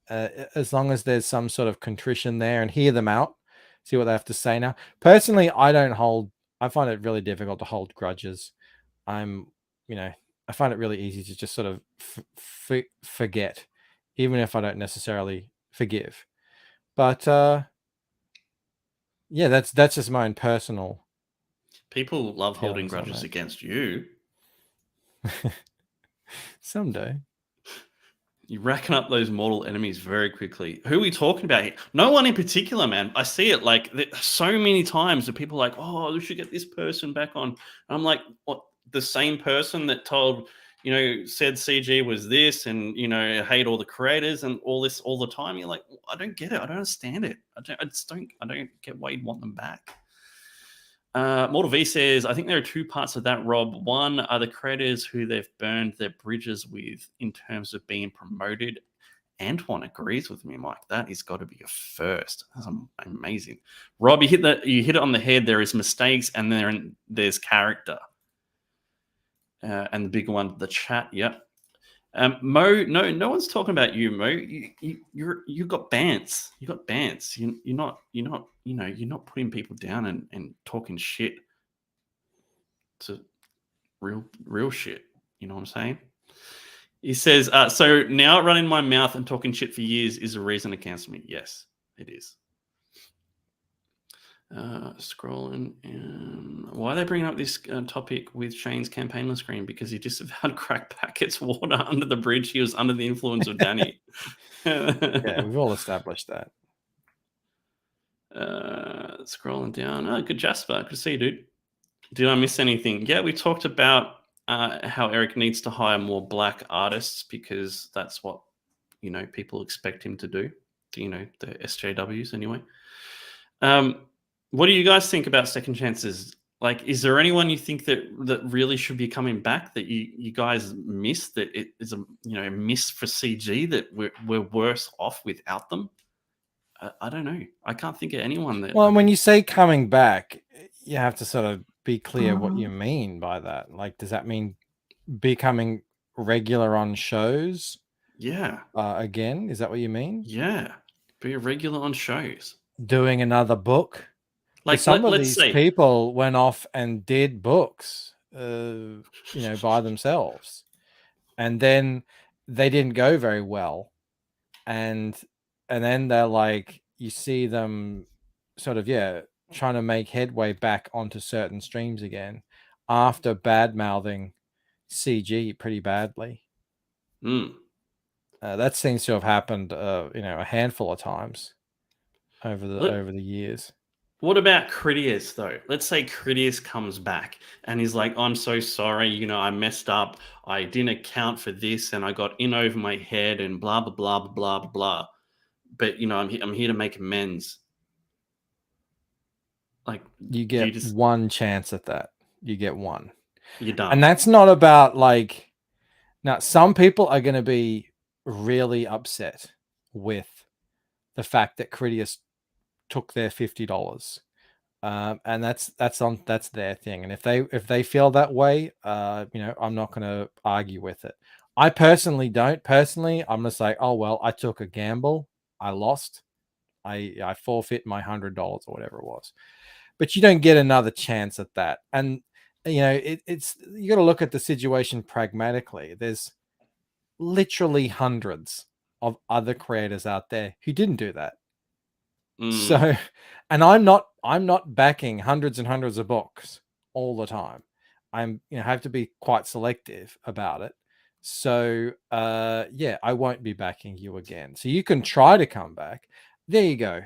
as long as there's some sort of contrition there, and hear them out, see what they have to say. Now, personally, I find it really difficult to hold grudges. I'm, I find it really easy to just sort of forget, even if I don't necessarily forgive. But yeah, that's just my own personal. People love holding Feelings on grudges that. against you. Someday. You're racking up those mortal enemies very quickly. Who are we talking about here? No one in particular, man. I see it like so many times that people are like, oh, we should get this person back on. And I'm like, what? The same person that told, said CG was this and, hate all the creators and all this all the time. You're like, I don't get it. I don't understand it. I don't get why you'd want them back. Mortal V says, I think there are two parts of that, Rob. One are the creators who they've burned their bridges with in terms of being promoted. Antoine agrees with me, Mike. That has got to be a first. That's amazing. Rob, you hit it on the head. There is mistakes and there's character. And the big one, the chat. Yep. Mo, no one's talking about you, Mo. You got bants. You got bants. You're not putting people down and talking shit to real shit. You know what I'm saying? He says, so now running my mouth and talking shit for years is a reason to cancel me. Yes, it is. Scrolling, and why are they bringing up this topic with Shane's campaign on screen? Because he disavowed crack packets water under the bridge. He was under the influence of Danny. Yeah, we've all established that. Scrolling down. Oh, good, Jasper. Good to see you, dude. Did I miss anything? Yeah, we talked about how Eric needs to hire more black artists because that's what people expect him to do. The SJWs anyway. What do you guys think about second chances? Like, is there anyone you think that really should be coming back that you guys missed? That it is a miss for CG that we're worse off without them? I don't know. I can't think of anyone that. Well, when you say coming back, you have to sort of be clear what you mean by that. Like, does that mean becoming regular on shows? Yeah. Again, is that what you mean? Yeah. Be a regular on shows. Doing another book? Like, some of let's these see. people went off and did books, by themselves, and then they didn't go very well, and then they're like, you see them sort of trying to make headway back onto certain streams again after bad mouthing CG pretty badly. That seems to have happened a handful of times over the years. What about Critias, though? Let's say Critias comes back and he's like, I'm so sorry, I messed up. I didn't account for this and I got in over my head and blah, blah, blah, blah, blah, blah. But, I'm here to make amends. Like, you get one chance at that. You get one. You're done. And that's not about like, now some people are going to be really upset with the fact that Critias took their $50. And that's their thing. And if they feel that way, I'm not going to argue with it. I personally don't. Personally, I'm going to say, oh, well, I took a gamble. I lost. I forfeit my $100 or whatever it was. But you don't get another chance at that. And, it's you got to look at the situation pragmatically. There's literally hundreds of other creators out there who didn't do that. So, and I'm not backing hundreds and hundreds of books all the time. I'm, have to be quite selective about it. So, I won't be backing you again. So you can try to come back. There you go.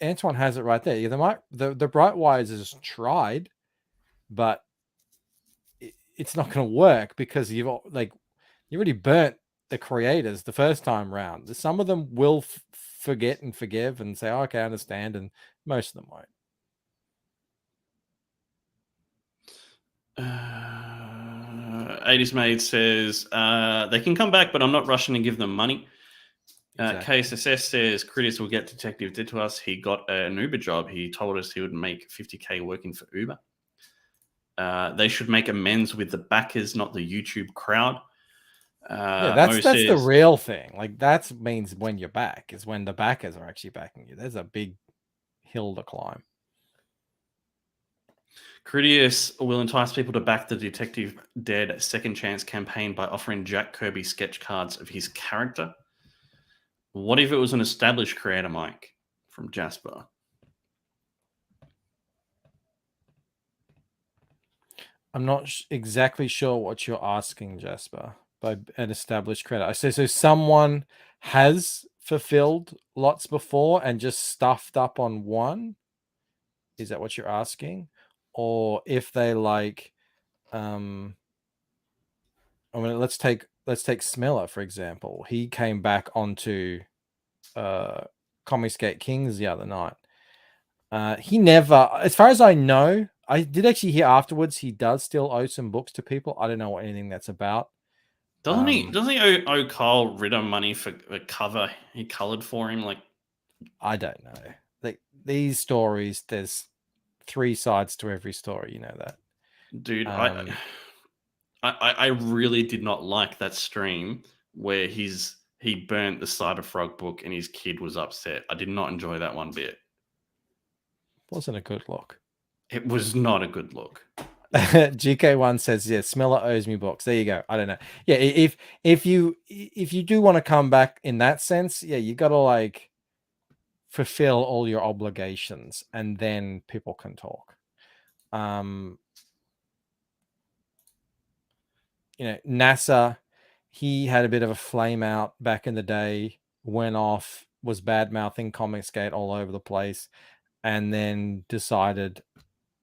Antoine has it right there. The Bright Wires has tried, but it's not going to work because you already burnt the creators the first time round. Some of them will forget and forgive and say, oh, okay, I understand, and most of them won't. 80s Maid says they can come back, but I'm not rushing to give them money. Exactly. KSSS says Critters will get Detective did to us. He got an Uber job. He told us he would make 50K working for Uber. They should make amends with the backers, not the YouTube crowd. Yeah, Mo that's the says, real thing. Like that means when you're back is when the backers are actually backing you. There's a big hill to climb. Critius will entice people to back the Detective Dead Second Chance campaign by offering Jack Kirby sketch cards of his character. What if it was an established creator, Mike, from Jasper? I'm not exactly sure what you're asking, Jasper, by an established creator. I say so someone has fulfilled lots before and just stuffed up on one. Is that what you're asking? Or if they like I mean, let's take Smeller, for example. He came back onto Comicsgate Kings the other night. He never, as far as I know, I did actually hear afterwards he does still owe some books to people. I don't know what anything that's about. Doesn't he owe Kyle Ritter money for a cover he colored for him? Like, I don't know. Like these stories, there's 3 sides to every story. You know that, dude. I really did not like that stream where he burnt the Cider Frog book and his kid was upset. I did not enjoy that one bit. wasn't a good look. It was not a good look. GK1 says, yeah, Smeller owes me books. There you go. I don't know. Yeah, if you do want to come back in that sense, yeah, you got to like fulfill all your obligations and then people can talk. NASA, he had a bit of a flame out back in the day, went off, was bad mouthing Comicsgate all over the place, and then decided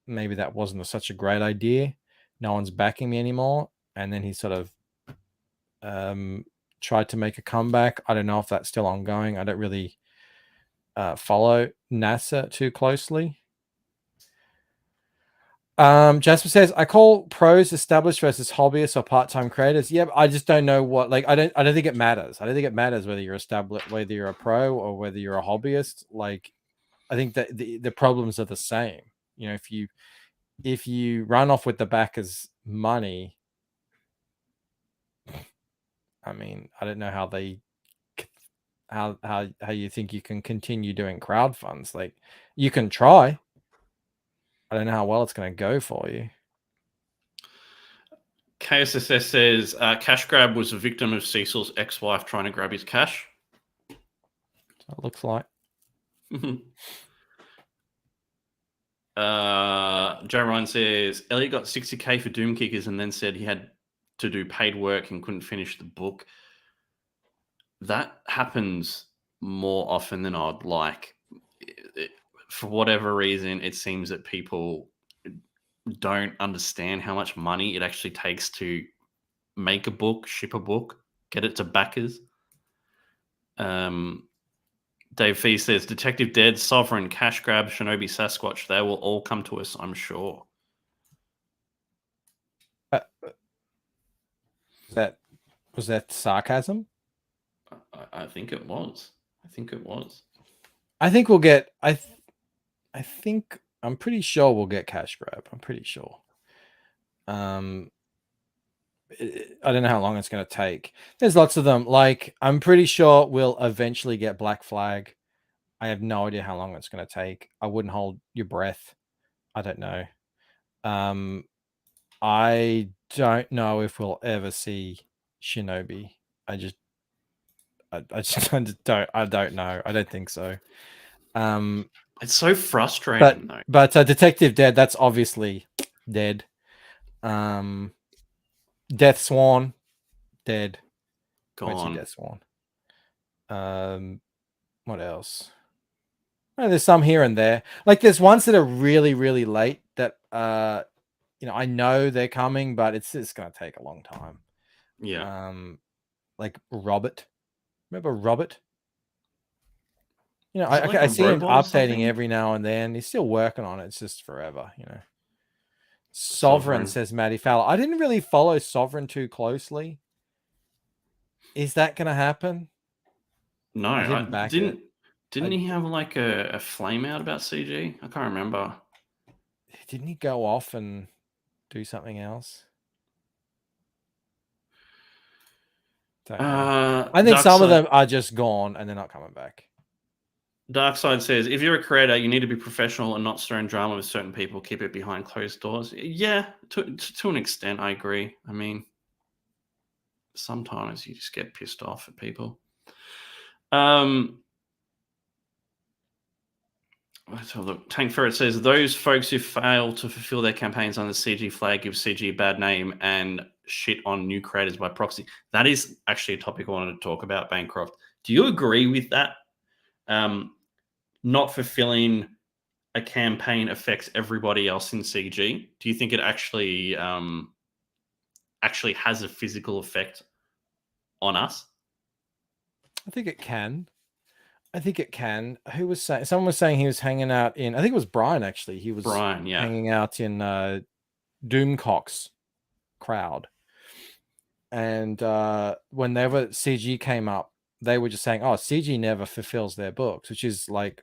maybe that wasn't such a great idea. No one's backing me anymore. And then he sort of tried to make a comeback. I don't know if that's still ongoing. I don't really follow NASA too closely. Jasper says, I call pros established versus hobbyists or part-time creators. Yeah, I just don't know what, like, I don't think it matters. I don't think it matters whether you're established, whether you're a pro or whether you're a hobbyist. Like, I think that the problems are the same. You know, if you run off with the backers' money, I mean, I don't know how you think you can continue doing crowdfunds. Like, you can try. I don't know how well it's going to go for you. KSSS says Cash Grab was a victim of Cecil's ex-wife trying to grab his cash. It looks like. Joe Ryan says Elliot got 60K for Doom Kickers and then said he had to do paid work and couldn't finish the book. That happens more often than I'd like. For whatever reason, it seems that people don't understand how much money it actually takes to make a book, ship a book, get it to backers. Dave Fee says Detective Dead, Sovereign, Cash Grab, Shinobi Sasquatch, they will all come to us, I'm sure. Was that sarcasm? I think it was. I think we'll get I'm pretty sure we'll get Cash Grab. I'm pretty sure. I don't know how long it's going to take. There's lots of them. Like, I'm pretty sure we'll eventually get Black Flag. I have no idea how long it's going to take. I wouldn't hold your breath. I don't know. I don't know if we'll ever see Shinobi. I just don't know. I don't think so. It's so frustrating, but Detective Dead, that's obviously dead. Death Swan, dead. Gone. Death Swan. What else? Oh, there's some here and there. Like, there's ones that are really, really late that I know they're coming, but it's going to take a long time. Yeah. Like Robert. Remember Robert? Like I see him updating every now and then. He's still working on it. It's just forever, Sovereign, says Maddie Fowler. I didn't really follow Sovereign too closely. Is that going to happen? No, I didn't back it. Didn't he have like a flame out about CG? I can't remember. Didn't he go off and do something else? Don't know. I think some of them are just gone and they're not coming back. Darkside says, if you're a creator, you need to be professional and not stir in drama with certain people. Keep it behind closed doors. Yeah, to an extent, I agree. I mean, sometimes you just get pissed off at people. Let's have a look. Tank Ferret says, those folks who fail to fulfill their campaigns on the CG flag give CG a bad name and shit on new creators by proxy. That is actually a topic I wanted to talk about, Bancroft. Do you agree with that? Not fulfilling a campaign affects everybody else in CG. Do you think it actually has a physical effect on us? I think it can. Who was saying? Someone was saying he was hanging out in. I think it was Brian actually. He was hanging out in Doomcock's crowd, and whenever CG came up, they were just saying, "Oh, CG never fulfills their books," which is like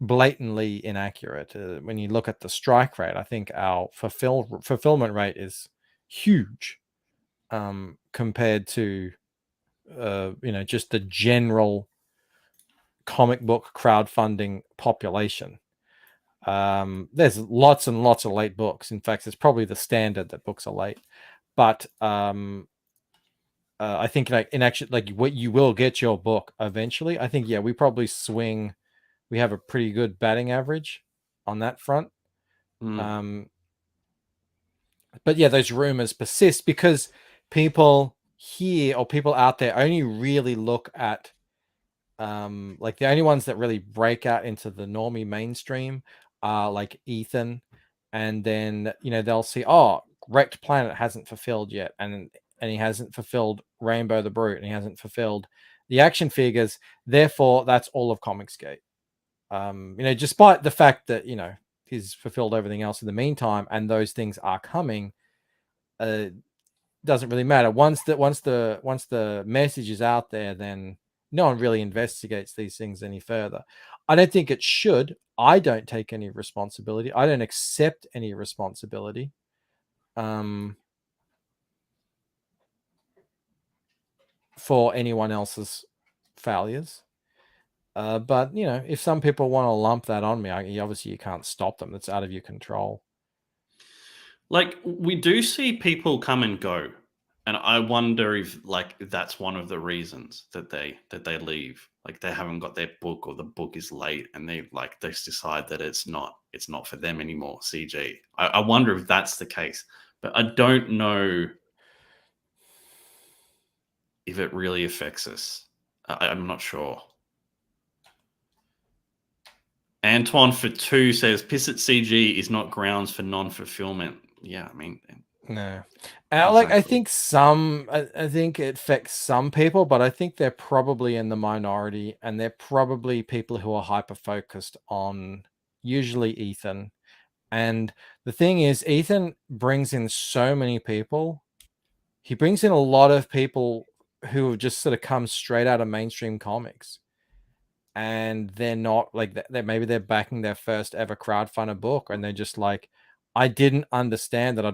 blatantly inaccurate. When you look at the strike rate, I think our fulfillment rate is huge compared to just the general comic book crowdfunding population. There's lots and lots of late books. In fact, it's probably the standard that books are late. But I think what you will get your book eventually. I think we probably swing. We have a pretty good batting average on that front. But yeah, those rumors persist because people here or people out there only really look at like the only ones that really break out into the normie mainstream are like Ethan, and then they'll see, oh, Wrecked Planet hasn't fulfilled yet, and he hasn't fulfilled Rainbow the Brute, and he hasn't fulfilled the action figures, therefore that's all of Comicsgate. Despite the fact that he's fulfilled everything else in the meantime, and those things are coming, doesn't really matter. Once the message is out there, then no one really investigates these things any further. I don't think it should. I don't take any responsibility. I don't accept any responsibility. For anyone else's failures. But if some people want to lump that on me, obviously you can't stop them. That's out of your control. Like, we do see people come and go, and I wonder if that's one of the reasons that they leave. Like, they haven't got their book, or the book is late, and they decide that it's not for them anymore. CG. I wonder if that's the case, but I don't know if it really affects us. I'm not sure. Antoine for 2 says, piss at CG is not grounds for non-fulfillment. Yeah, I mean, no. Exactly. I think it affects some people, but I think they're probably in the minority, and they're probably people who are hyper-focused on usually Ethan. And the thing is, Ethan brings in so many people. He brings in a lot of people who have just sort of come straight out of mainstream comics. And they're not like that. Maybe they're backing their first ever crowdfunder book, and they're just like, I didn't understand that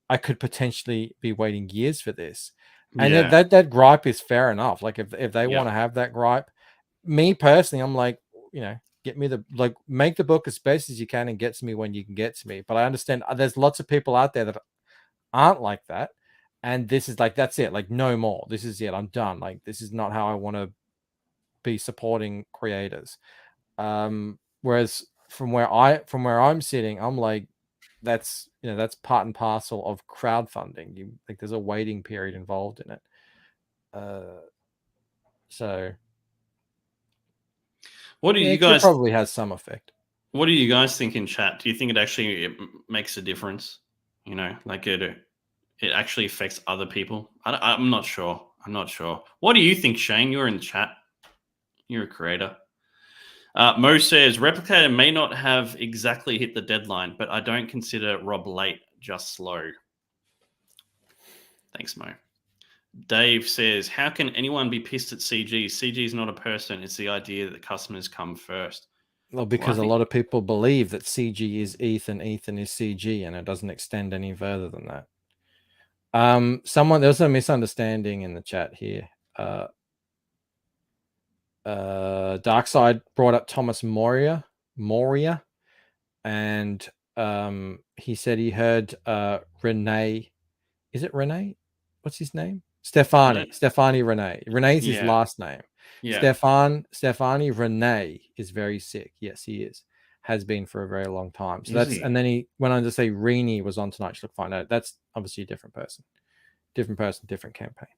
I could potentially be waiting years for this. And that gripe is fair enough. Like, if they want to have that gripe, me personally, I'm like, get me make the book as best as you can and get to me when you can get to me. But I understand there's lots of people out there that aren't like that. And this is like, that's it. Like, no more. This is it. I'm done. Like, this is not how I want to be supporting creators. Whereas from where I'm sitting, I'm like, that's part and parcel of crowdfunding. There's a waiting period involved in it. So what do you guys probably has some effect. What do you guys think in chat? Do you think it makes a difference? It actually affects other people? I'm not sure. What do you think, Shane? You're in the chat. You're a creator. Mo says Replicator may not have exactly hit the deadline, but I don't consider Rob late, just slow. Thanks, Mo. Dave says, how can anyone be pissed at CG? CG is not a person. It's the idea that the customers come first. Well, because a lot of people believe that CG is Ethan is CG, and it doesn't extend any further than that. There's a misunderstanding in the chat here. Darkside brought up Thomas Moria, and he said he heard Renee. Is it Renee? What's his name? Stefani Renee. Renee's his last name. Yeah. Stefani Renee is very sick. Yes, he is. Has been for a very long time. So and then he went on to say Rini was on tonight. Look, find out. That's obviously a different person, different campaign.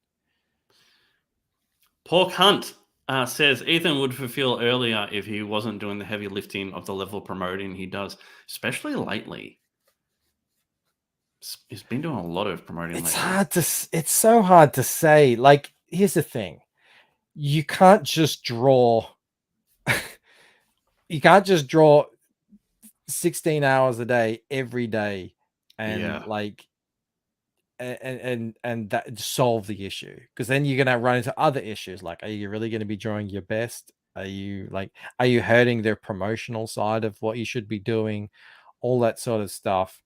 Pork Hunt says Ethan would fulfill earlier if he wasn't doing the heavy lifting of the level of promoting he does, especially lately. He's been doing a lot of promoting. It's so hard to say. Like, here's the thing. You can't just draw 16 hours a day every day and and that solve the issue, because then you're going to run into other issues. Like, are you really going to be drawing your best? Are you hurting their promotional side of what you should be doing? All that sort of stuff.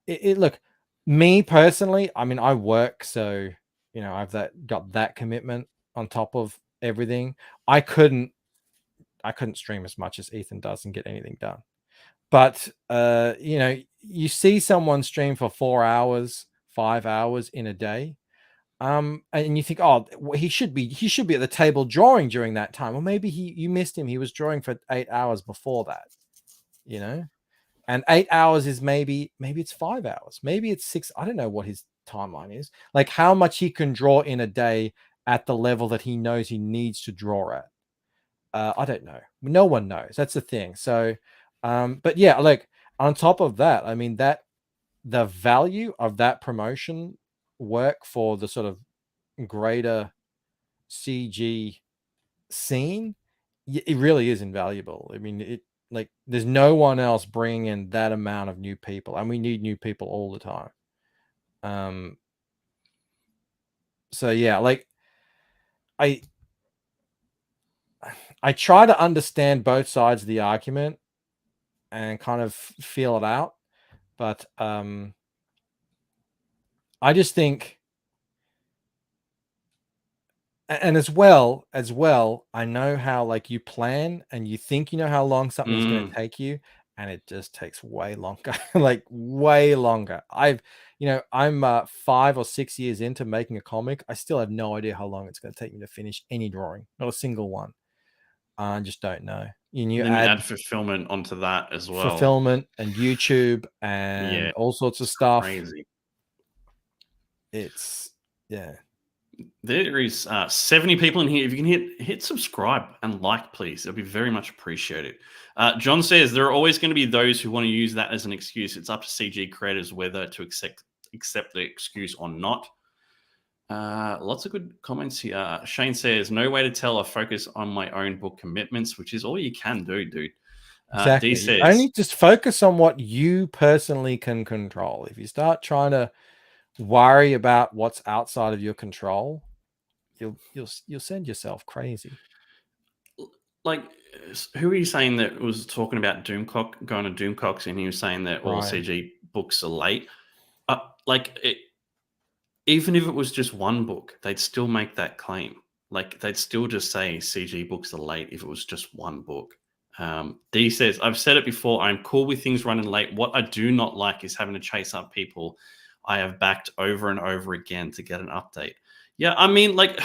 Look, me personally, I mean, I work, so I've got that commitment on top of everything. I couldn't stream as much as Ethan does and get anything done. But you see someone stream for 4 hours, 5 hours in a day, and you think, oh, he should be at the table drawing during that time. Well, maybe you missed him. He was drawing for 8 hours before that, and 8 hours is maybe it's 5 hours, maybe it's 6. I don't know what his timeline is, like how much he can draw in a day at the level that he knows he needs to draw at. I don't know. No one knows. That's the thing. So, but yeah, like on top of that, I mean, that the value of that promotion work for the sort of greater CG scene, it really is invaluable. I mean, like there's no one else bringing in that amount of new people, and we need new people all the time. So yeah, like I try to understand both sides of the argument and kind of feel it out, but I just think, and as well, I know how, like, you plan and you think you know how long something's going to take you, and it just takes way longer. Like way longer. I'm 5 or 6 years into making a comic. I still have no idea how long it's going to take me to finish any drawing, not a single one. I just don't know. You add fulfillment onto that as well. Fulfillment and YouTube and all sorts of stuff. Crazy. It's There is 70 people in here. If you can hit subscribe and like, please, it'll be very much appreciated. John says there are always going to be those who want to use that as an excuse. It's up to CG creators whether to accept the excuse or not. Lots of good comments here. Shane says, no way to tell or focus on my own book commitments, which is all you can do, dude. Exactly. D says, only just focus on what you personally can control. If you start trying to worry about what's outside of your control, you'll send yourself crazy. Like, who are you saying that was talking about going to Doomcock, and he was saying that all CG books are late? Even if it was just one book, they'd still make that claim. Like, they'd still just say CG books are late if it was just one book. D says, I've said it before, I'm cool with things running late. What I do not like is having to chase up people I have backed over and over again to get an update. Yeah, I mean, like,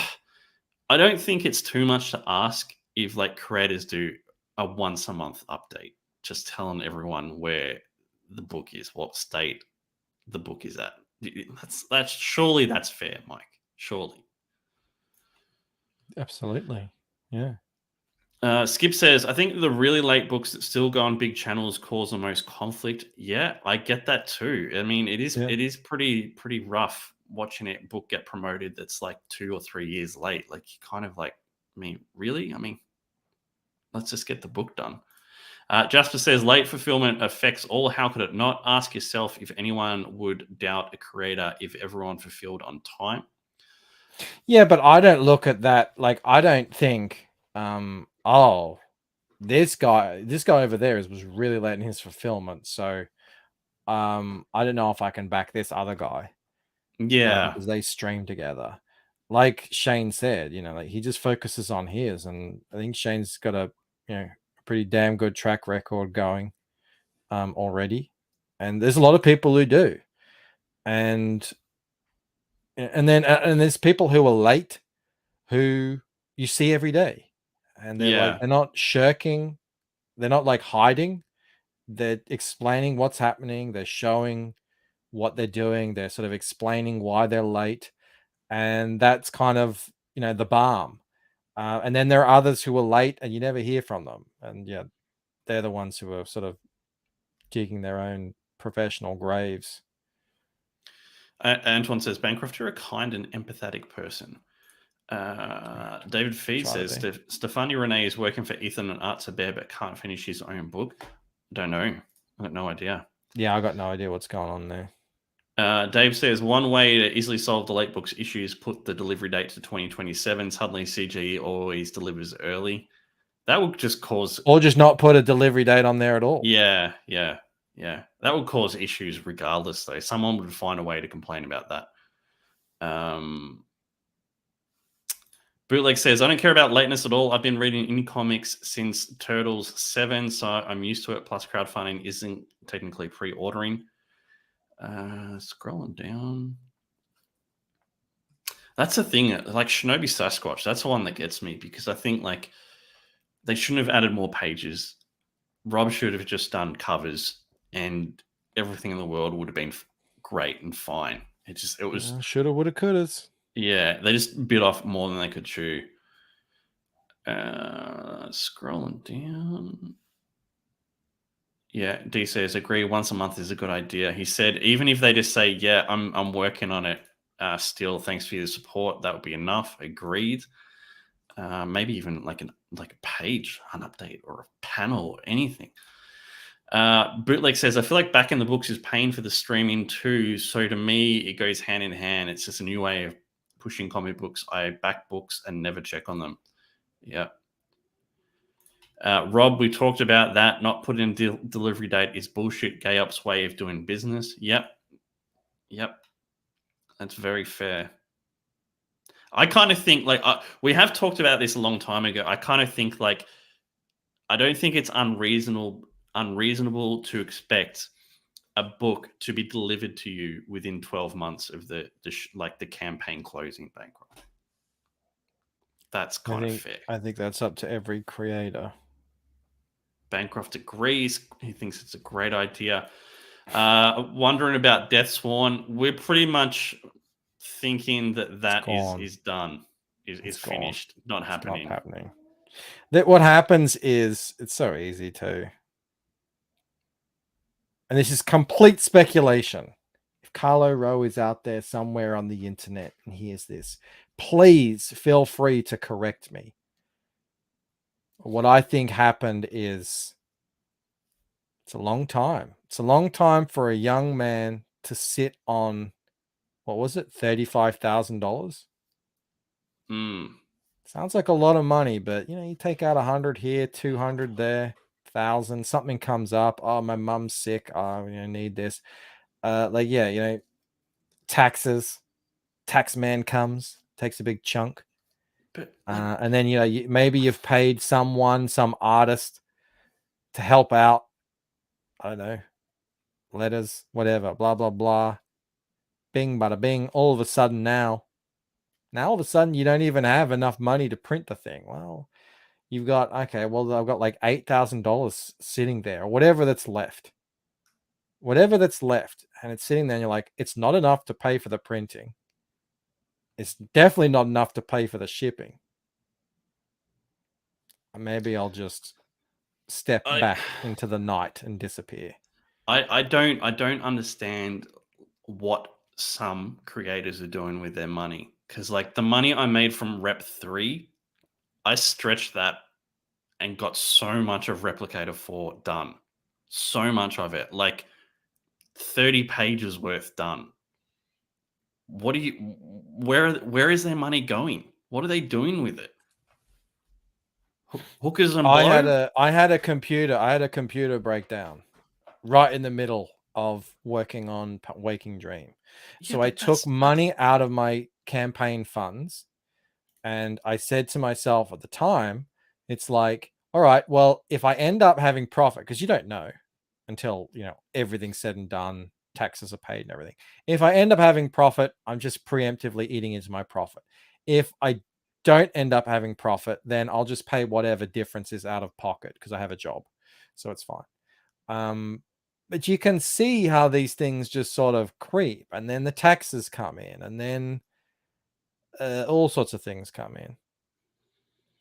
I don't think it's too much to ask if, like, creators do a once a month update, just telling everyone where the book is, what state the book is at. That's surely that's fair, Mike. Surely. Absolutely. Yeah. Skip says, I think the really late books that still go on big channels cause the most conflict. Yeah, I get that too. I mean, it is pretty rough watching a book get promoted that's like 2 or 3 years late. Like, you kind of like, I mean, really? I mean, let's just get the book done. Jasper says late fulfillment affects all. How could it not? Ask yourself if anyone would doubt a creator if everyone fulfilled on time. Yeah, but I don't look at that like I don't think, oh, this guy over there was really late in his fulfillment. So I don't know if I can back this other guy. Yeah. Because they stream together. Like Shane said, like he just focuses on his, and I think Shane's got a pretty damn good track record going already. And there's a lot of people who do. And then there's people who are late who you see every day. And they're not shirking, they're not like hiding. They're explaining what's happening, they're showing what they're doing, they're sort of explaining why they're late. And that's kind of the balm. And then there are others who are late and you never hear from them, and yeah, they're the ones who are sort of digging their own professional graves. Antoine says, Bancroft, you're a kind and empathetic person. David Fee says, Stefani Renee is working for Ethan and Artsaber but can't finish his own book. I don't know. I got no idea. Yeah, I got no idea what's going on there. Dave says, one way to easily solve the late books issues, put the delivery date to 2027. Suddenly CG always delivers early. That would just cause... Or just not put a delivery date on there at all. Yeah. That would cause issues regardless, though. Someone would find a way to complain about that. Bootleg says, I don't care about lateness at all. I've been reading indie comics since Turtles 7, so I'm used to it. Plus, crowdfunding isn't technically pre-ordering. Scrolling down. That's the thing. Like Shinobi Sasquatch, that's the one that gets me, because I think like they shouldn't have added more pages. Rob should have just done covers, and everything in the world would have been great and fine. It was shoulda, woulda, couldas. Yeah, they just bit off more than they could chew. Scrolling down. Yeah, D says, agree, once a month is a good idea. He said, even if they just say, yeah, I'm working on it still, thanks for your support, that would be enough. Agreed. Maybe even like a page, an update or a panel or anything. Bootleg says, I feel like back in the books is paying for the streaming too. So to me, it goes hand in hand. It's just a new way of pushing comic books. I back books and never check on them. Yeah. Rob, we talked about that. Not putting in delivery date is bullshit. Gay Up's way of doing business. Yep. That's very fair. I kind of think like we have talked about this a long time ago. I kind of think like I don't think it's unreasonable to expect a book to be delivered to you within 12 months of the campaign closing, Bancroft. That's kind of fair. I think that's up to every creator. Bancroft agrees. He thinks it's a great idea. Wondering about Death Sworn. We're pretty much thinking that is done. Is finished. Not happening. Not happening. What happens is, it's so easy too. And this is complete speculation. If Carlo Rowe is out there somewhere on the internet and hears this, please feel free to correct me. What I think happened is it's a long time. It's a long time for a young man to sit on, what was it, $35,000? Sounds like a lot of money, but you take out 100 here, 200 there, 1,000. Something comes up. Oh, my mom's sick. Oh, need this. Taxes. Tax man comes, takes a big chunk. And then maybe you've paid some artist to help out. I don't know, letters, whatever, blah blah blah. Bing, bada bing. All of a sudden now all of a sudden you don't even have enough money to print the thing. Well, you've got I've got like $8,000 sitting there, or whatever that's left. And it's sitting there, and you're like, it's not enough to pay for the printing. It's definitely not enough to pay for the shipping. Maybe I'll just step back into the night and disappear. I don't understand what some creators are doing with their money, because like the money I made from Rep 3, I stretched that and got so much of Replicator 4 done. So much of it, like 30 pages worth done. What do you? Where is their money going? What are they doing with it? Hookers and blow. I had a computer breakdown right in the middle of working on Waking Dream. Yeah, So I but took money out of my campaign funds, and I said to myself at the time, it's like, all right, well, if I end up having profit, because you don't know until, you know, everything's said and done, taxes are paid and everything. If I end up having profit, I'm just preemptively eating into my profit. If I don't end up having profit, then I'll just pay whatever difference is out of pocket because I have a job. So it's fine. But you can see how these things just sort of creep, and then the taxes come in, and then all sorts of things come in.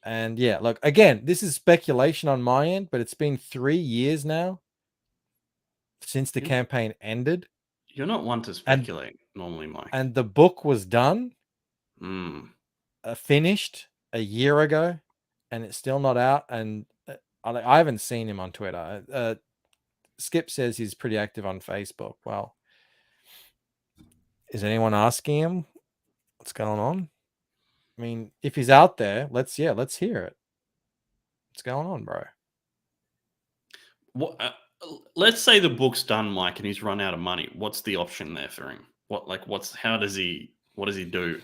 And yeah, look, again, this is speculation on my end, but it's been 3 years now since the campaign ended. You're not one to speculate normally, Mike. And the book was done, finished a year ago, and it's still not out. And I haven't seen him on Twitter. Skip says he's pretty active on Facebook. Well, is anyone asking him what's going on? I mean, if he's out there, let's hear it. What's going on, bro? What? Let's say the book's done, Mike, and he's run out of money. What's the option there for him? What does he do?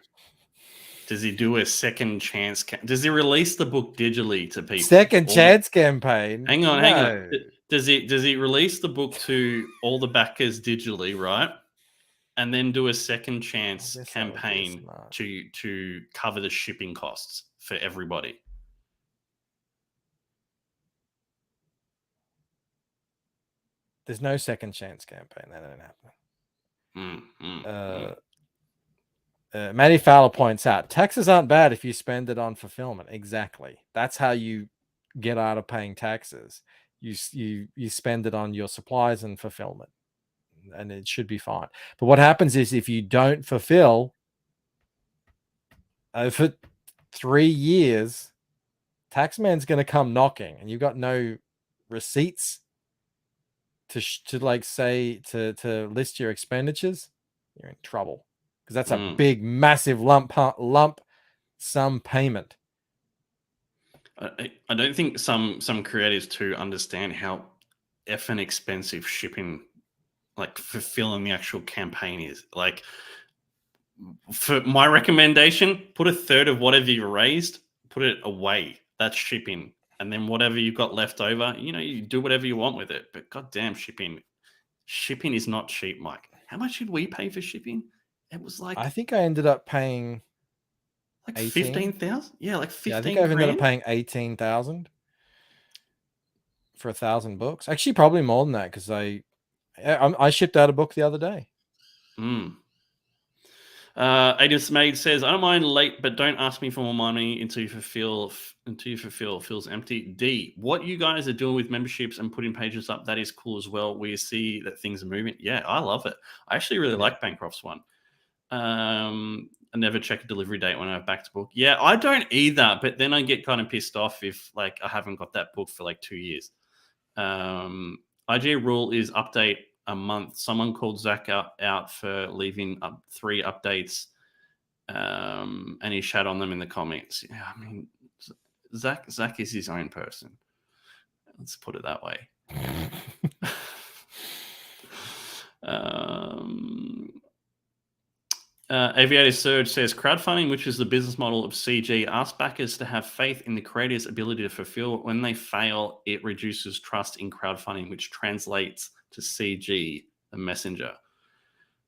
Does he do a second chance? Does he release the book digitally to people? Second chance campaign. Hang on. Does he release the book to all the backers digitally, right? And then do a second chance campaign to cover the shipping costs for everybody? There's no second chance campaign. That don't happen. Matty Fowler points out, taxes aren't bad if you spend it on fulfillment. Exactly. That's how you get out of paying taxes. You spend it on your supplies and fulfillment, and it should be fine. But what happens is if you don't fulfill for 3 years, Taxman's going to come knocking, and you've got no receipts to like say to list your expenditures. You're in trouble, because that's a big, massive lump sum payment. I don't think some creators too understand how effing expensive shipping, like fulfilling the actual campaign is. Like, for my recommendation, put a third of whatever you raised, put it away. That's shipping. And then whatever you've got left over, you do whatever you want with it. But goddamn, shipping is not cheap, Mike. How much did we pay for shipping? It was like, I think I ended up paying like 15,000. Yeah, like 15. Yeah, I think I ended up paying 18,000 for 1,000 books. Actually, probably more than that, because I shipped out a book the other day. Adis Maid says, I don't mind late, but don't ask me for more money until you fulfill feels empty. D, what you guys are doing with memberships and putting pages up, that is cool as well. We see that things are moving. Yeah, I love it. I actually really like Bancroft's one. I never check a delivery date when I have back to book. Yeah, I don't either, but then I get kind of pissed off if like I haven't got that book for like 2 years. IG rule is update a month. Someone called Zach out for leaving 3 updates, and he shat on them in the comments. Yeah, I mean, Zach is his own person. Let's put it that way. Aviator Surge says, crowdfunding, which is the business model of CG, asks backers to have faith in the creator's ability to fulfill. When they fail, it reduces trust in crowdfunding, which translates to CG, the messenger.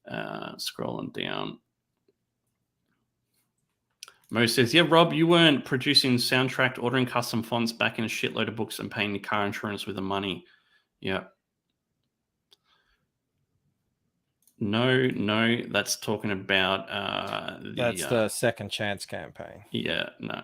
Scrolling down. Mo says, yeah, Rob, you weren't producing soundtrack, ordering custom fonts, backing a shitload of books, and paying the car insurance with the money. Yeah. No, that's talking about that's the second chance campaign. Yeah, no.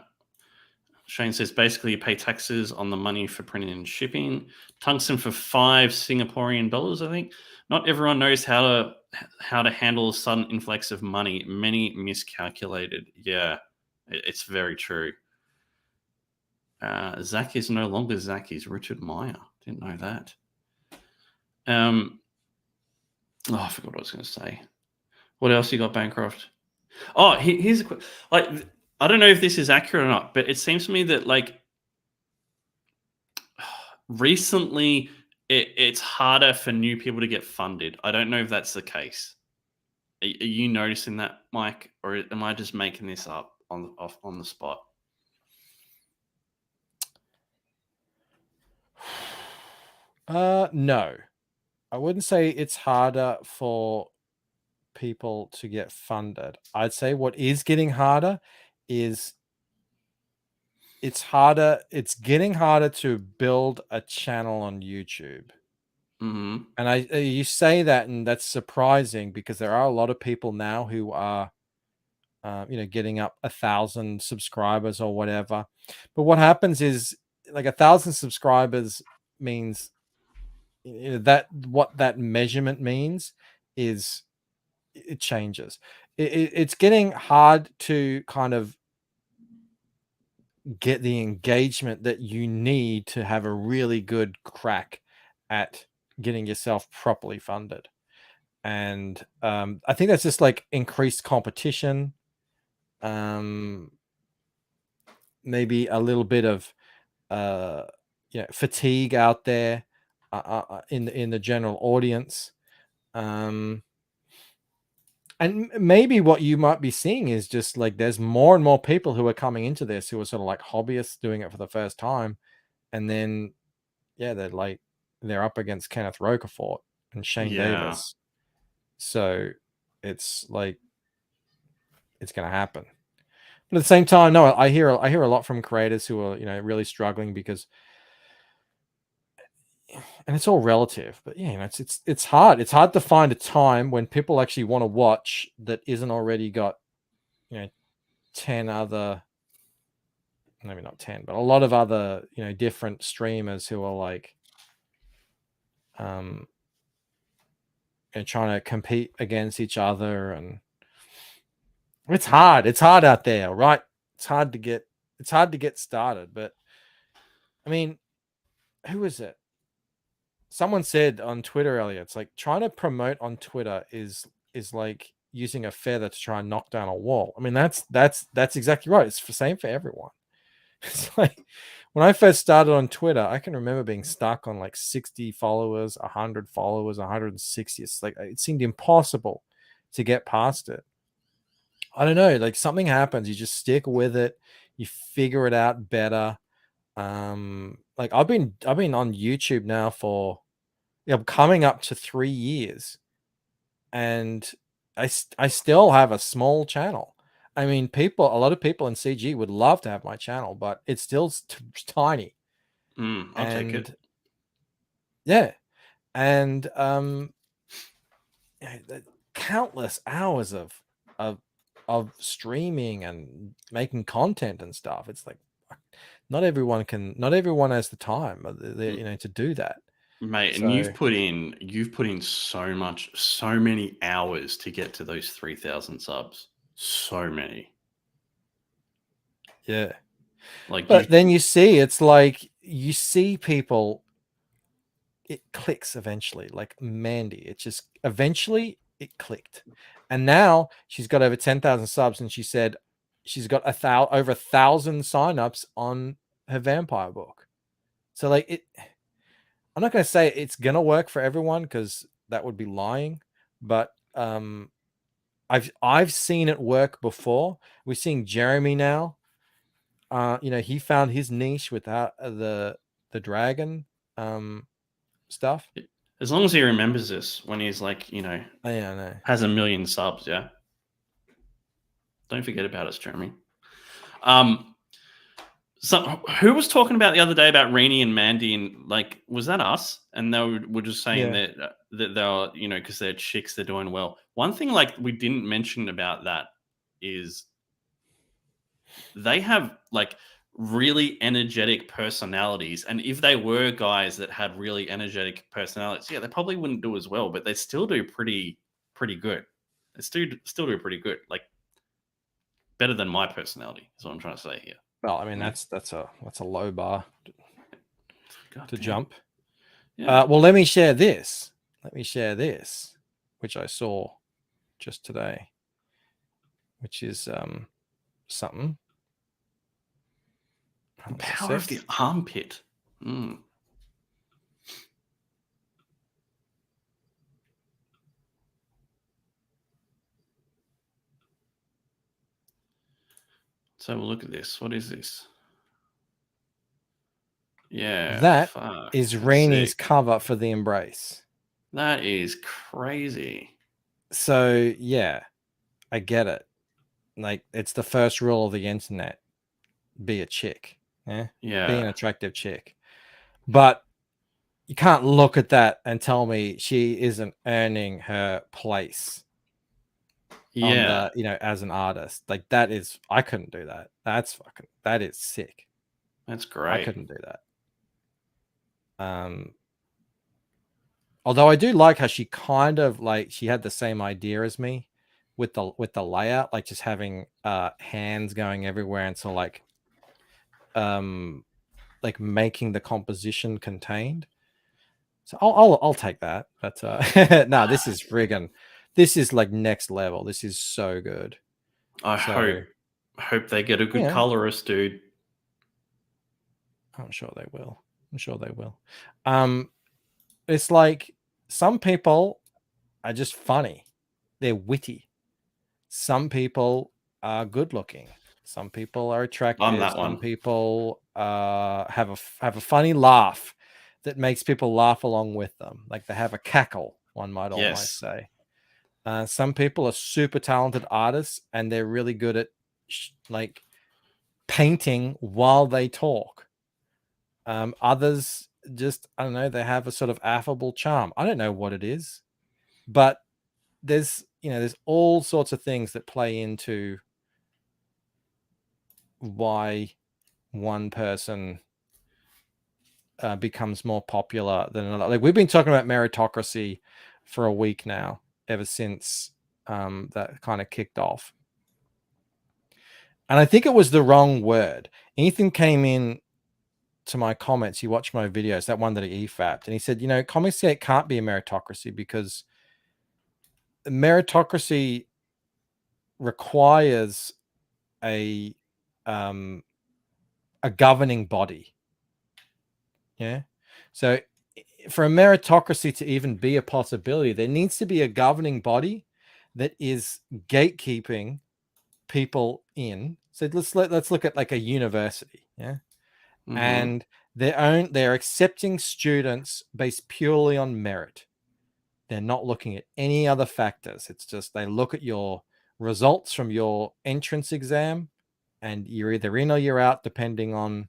Shane says basically you pay taxes on the money for printing and shipping. Tungsten for 5 Singaporean dollars, I think. Not everyone knows how to handle a sudden influx of money. Many miscalculated. Yeah, it's very true. Zach is no longer Zach. He's Richard Meyer. Didn't know that. I forgot what I was going to say. What else you got, Bancroft? Oh, here's a quick. Like, I don't know if this is accurate or not, but it seems to me that like recently it's harder for new people to get funded. I don't know if that's the case. Are you noticing that, Mike, or am I just making this up on the spot? No, I wouldn't say it's harder for people to get funded. I'd say what is getting harder is it's getting harder to build a channel on YouTube. Mm-hmm. And you say that, and that's surprising because there are a lot of people now who are getting up 1,000 subscribers or whatever. But what happens is, like, 1,000 subscribers means, that what that measurement means is it changes. It's getting hard to kind of get the engagement that you need to have a really good crack at getting yourself properly funded. And I think that's just like increased competition, maybe a little bit of fatigue out there in the general audience. And maybe what you might be seeing is just like there's more and more people who are coming into this who are sort of like hobbyists doing it for the first time. And then, they're up against Kenneth Rocafort and Shane Davis. So it's like, it's going to happen. But at the same time, no, I hear a lot from creators who are, really struggling because, and it's all relative, but it's hard. It's hard to find a time when people actually want to watch that isn't already got, 10 other, maybe not 10, but a lot of other, different streamers who are like, trying to compete against each other. And it's hard out there, right? It's hard to get started. But I mean, who is it? Someone said on Twitter earlier, it's like trying to promote on Twitter is like using a feather to try and knock down a wall. I mean, that's exactly right. It's the same for everyone. It's like when I first started on Twitter, I can remember being stuck on like 60 followers, 100 followers, 160. It's like, it seemed impossible to get past it. I don't know, like something happens, you just stick with it, you figure it out better. Like I've been on YouTube now for coming up to 3 years, and I still have a small channel. I mean, a lot of people in CG would love to have my channel, but it's still tiny. I'll take it. Yeah. And countless hours of streaming and making content and stuff. It's like not everyone has the time, to do that. Mate, and you've put in so many hours to get to those 3,000 subs. So many. Yeah. Like, but then you see, it's like you see people, it clicks eventually. Like Mandy, it just eventually it clicked. And now she's got over 10,000 subs, and she said she's got over 1,000 signups on her vampire book. So like I'm not going to say it's going to work for everyone because that would be lying, but I've seen it work before. We're seeing Jeremy now. He found his niche without the dragon stuff. As long as he remembers this when he's like, I know. has 1 million subs, yeah. Don't forget about us, Jeremy. So who was talking about the other day about Rainey and Mandy, and like, was that us? And they were just saying that they're, because they're chicks, they're doing well. One thing like we didn't mention about that is they have like really energetic personalities, and if they were guys that had really energetic personalities, they probably wouldn't do as well, but they still do pretty good. They still do pretty good, like better than my personality is what I'm trying to say here. Well, I mean, Yeah. that's a low bar God to damn. jump. Yeah. Well, let me share this. Which I saw just today, which is something. The Hold on a power of sec. the armpit. Mm. So we'll look at this. What is this? Yeah. That fuck, is that's Rainey's sick. cover for the Embrace. That is crazy. So yeah, I get it. Like, it's the first rule of the internet: be a chick. Yeah, be an Yeah. attractive chick. But you can't look at that and tell me she isn't earning her place on Yeah. the, as an artist. Like, that is, I couldn't do that. That is sick. That's I great. couldn't do that. Although I do like how she kind of, like, she had the same idea as me with the layout, like just having hands going everywhere, and so like making the composition contained. So I'll take that. But no, this is like next level. This is so good. I So hope they get a good yeah, colorist, dude. I'm sure they will. It's like some people are just funny. They're witty. Some people are good looking. Some people are I'm attractive. that Some one. people have a funny laugh that makes people laugh along with them. Like, they have a cackle, one might almost Yes. say. Some people are super talented artists, and they're really good at like painting while they talk. Others just, I don't know, they have a sort of affable charm. I don't know what it is, but there's all sorts of things that play into why one person becomes more popular than another. Like, we've been talking about meritocracy for a week now, ever since that kind of kicked off. And I think it was the wrong word. Ethan came in to my comments. He watched my videos, that one that he EFAP'd, and he said, Comicsgate can't be a meritocracy because meritocracy requires a governing body. Yeah. So for a meritocracy to even be a possibility, there needs to be a governing body that is gatekeeping people in. So let's look at like a university. Yeah. Mhm. And they're accepting students based purely on merit. They're not looking at any other factors. It's just they look at your results from your entrance exam, and you're either in or you're out depending on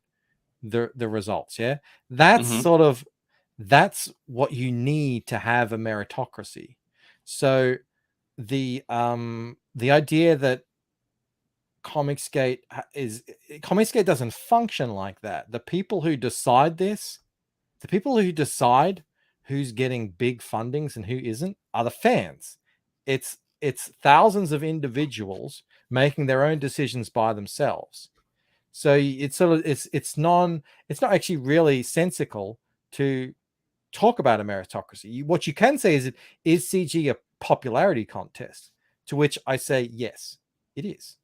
the results. Yeah, that's Mhm. that's what you need to have a meritocracy. So the idea that Comicsgate doesn't function like that. The people who decide who's getting big fundings and who isn't are the fans. It's thousands of individuals making their own decisions by themselves. So it's sort of it's not actually really sensical to talk about a meritocracy. What you can say is CG a popularity contest? To which I say yes, it is.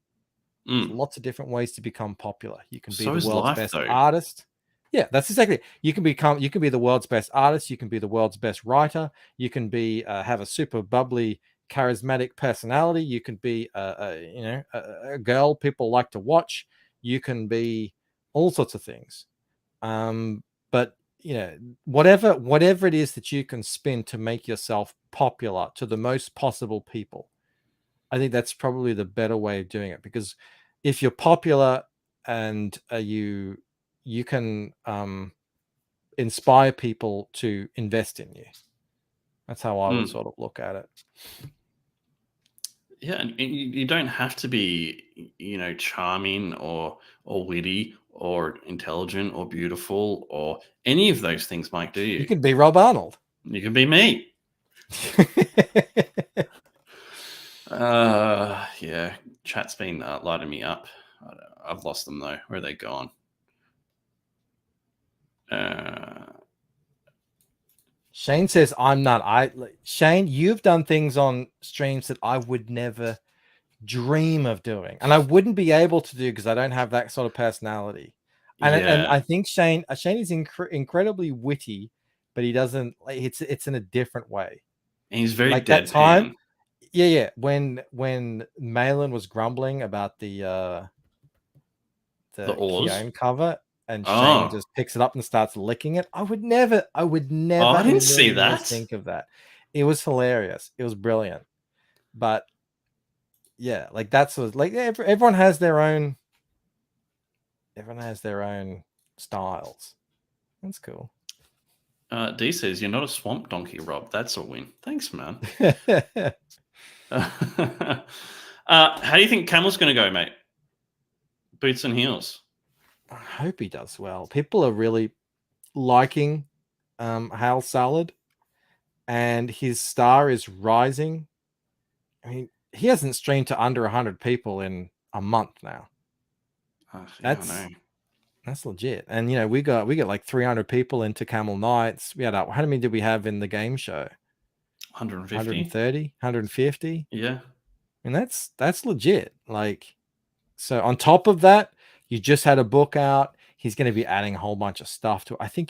There's Mm. lots of different ways to become popular. You can be So the is world's life, best though. artist. Yeah, that's exactly it. You can be the world's best artist. You can be the world's best writer. You can be have a super bubbly, charismatic personality. You can be a girl people like to watch. You can be all sorts of things. But whatever it is that you can spin to make yourself popular to the most possible people, I think that's probably the better way of doing it. Because if you're popular and you can inspire people to invest in you. That's how I would sort of look at it. Yeah, and you don't have to be, charming or witty or intelligent or beautiful or any of those things, Mike, do You you? can be Rob Arnold. You can be me. Yeah, chat's been lighting me up. I've lost them though. Where are they gone? Shane says I'm not. Shane, you've done things on streams that I would never dream of doing, and I wouldn't be able to do because I don't have that sort of personality. And I think Shane is incredibly witty, but he doesn't. It's in a different way. He's very like deadpan. That time. Yeah. When Malin was grumbling about the Keone cover, and Shane just picks it up and starts licking it. I would never I in didn't see million years that. think of that. It was hilarious. It was brilliant. But yeah, like that's like everyone has their own. Everyone has their own styles. That's cool. D says you're not a swamp donkey, Rob. That's a win. Thanks, man. How do you think Camel's going to go, mate? Boots and heels. I hope he does well. People are really liking Hail Salad, and his star is rising. I mean, he hasn't streamed to under 100 people in a month now. That's legit. And you know, we got like 300 people into Camel Nights. We had how many did we have in the game show? 150, 130, 150. Yeah. And that's legit. Like, so on top of that, you just had a book out. He's going to be adding a whole bunch of stuff to it. I think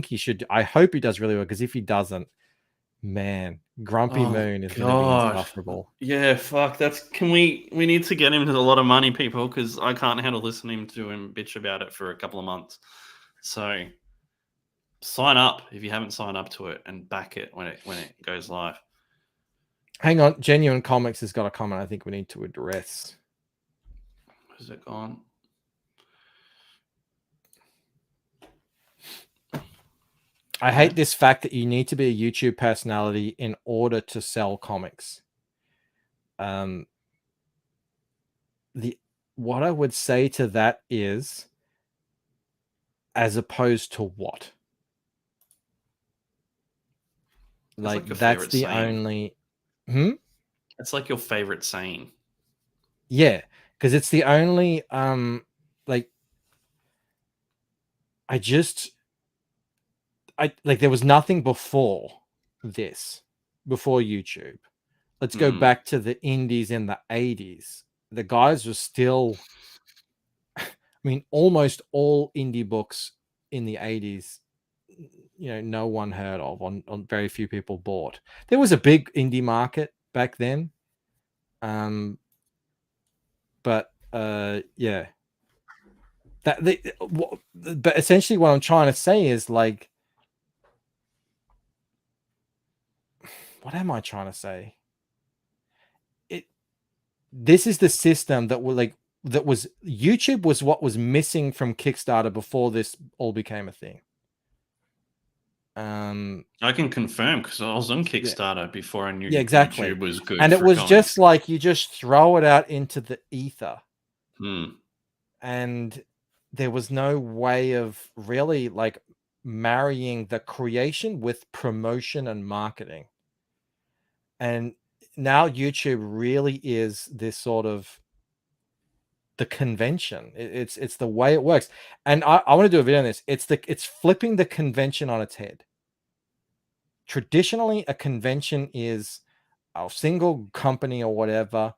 he should. I hope he does really well, because if he doesn't, man, Grumpy Moon is going to be insufferable. Yeah, fuck. We need to get him to a lot of money, people, because I can't handle listening to him bitch about it for a couple of months. So sign up if you haven't signed up to it, and back it when it goes live. Hang on, Genuine Comics has got a comment I think we need to address. Is it gone? I hate this fact that you need to be a YouTube personality in order to sell comics. What I would say to that is, as opposed to what? Like that's the only. It's like your favorite saying. Yeah, because it's the only like there was nothing before this, before YouTube. Let's go back to the indies in the 80s. The guys were still, I mean, almost all indie books in the 80s, you know, no one heard of, on very few people bought. There was a big indie market back then. But yeah. But essentially what I'm trying to say is, like, what am I trying to say? This is the system that was YouTube was what was missing from Kickstarter before this all became a thing. I can confirm, because I was on Kickstarter before I knew exactly. YouTube was good. And it was comics. Just like you just throw it out into the ether. And there was no way of really like marrying the creation with promotion and marketing. And now YouTube really is this sort of the convention. It's the way it works. And I want to do a video on this. It's flipping the convention on its head. Traditionally, a convention is a single company or whatever.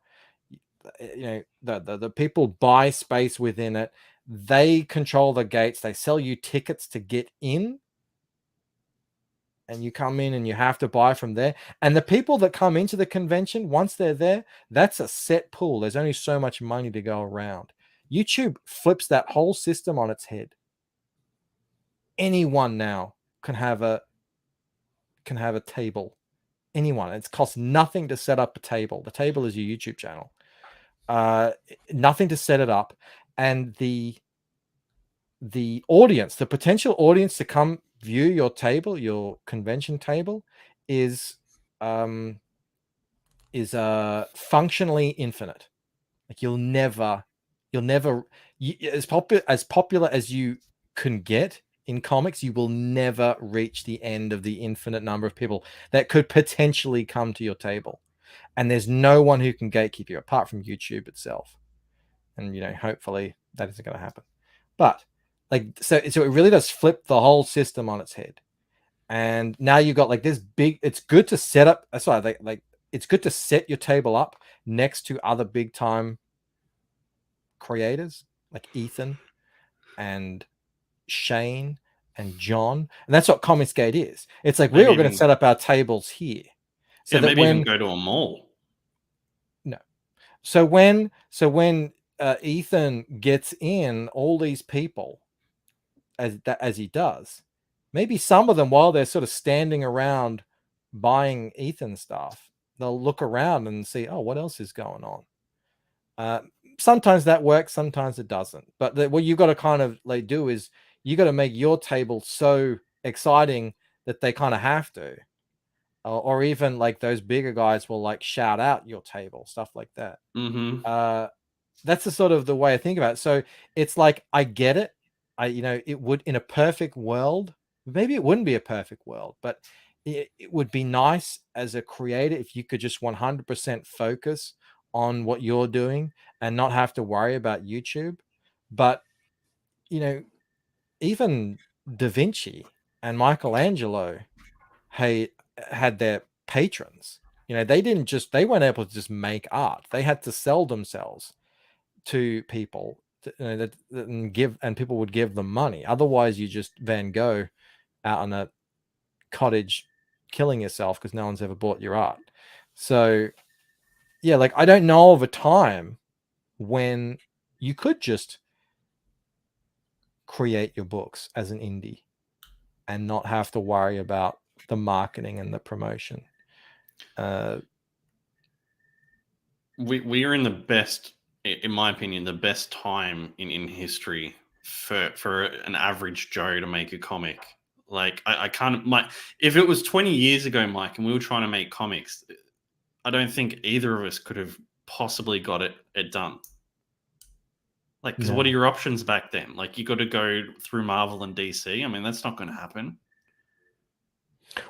You know, the people buy space within it. They control the gates. They sell you tickets to get in. And you come in and you have to buy from there. And the people that come into the convention, once they're there, that's a set pool. There's only so much money to go around. YouTube flips that whole system on its head. Anyone now can have a table. Anyone. It costs nothing to set up a table. The table is your YouTube channel. Nothing to set it up. And the audience, the potential audience to come view your table, your convention table, is functionally infinite. Like you'll never as popular as you can get in comics, you will never reach the end of the infinite number of people that could potentially come to your table. And there's no one who can gatekeep you apart from YouTube itself. and hopefully that isn't going to happen. But so it really does flip the whole system on its head. And now you've got this big. It's good to set up. That's why it's good to set your table up next to other big time creators like Ethan and Shane and John, and that's what Comicsgate is. It's like we're going to set up our tables here, so that maybe even go to a mall. No, so when Ethan gets in all these people as he does, maybe some of them, while they're sort of standing around buying Ethan stuff, they'll look around and see, oh, what else is going on? Sometimes that works, sometimes it doesn't. But what you've got to kind of do is you got to make your table so exciting that they kind of have to, or even those bigger guys will shout out your table, stuff like that. That's the sort of the way I think about it. So it's I get it. It would, in a perfect world, maybe it wouldn't be a perfect world, but it would be nice as a creator if you could just 100% focus on what you're doing and not have to worry about YouTube. But even Da Vinci and Michelangelo had their patrons. They weren't able to just make art. They had to sell themselves to people and people would give them money. Otherwise, you just Van Gogh out on a cottage killing yourself because no one's ever bought your art. So yeah, I don't know of a time when you could just create your books as an indie and not have to worry about the marketing and the promotion. We are in the best, in my opinion, the best time in history for an average Joe to make a comic. I can't, if it was 20 years ago, Mike, and we were trying to make comics, I don't think either of us could have possibly got it done. Because what are your options back then? You got to go through Marvel and DC. I mean, that's not going to happen.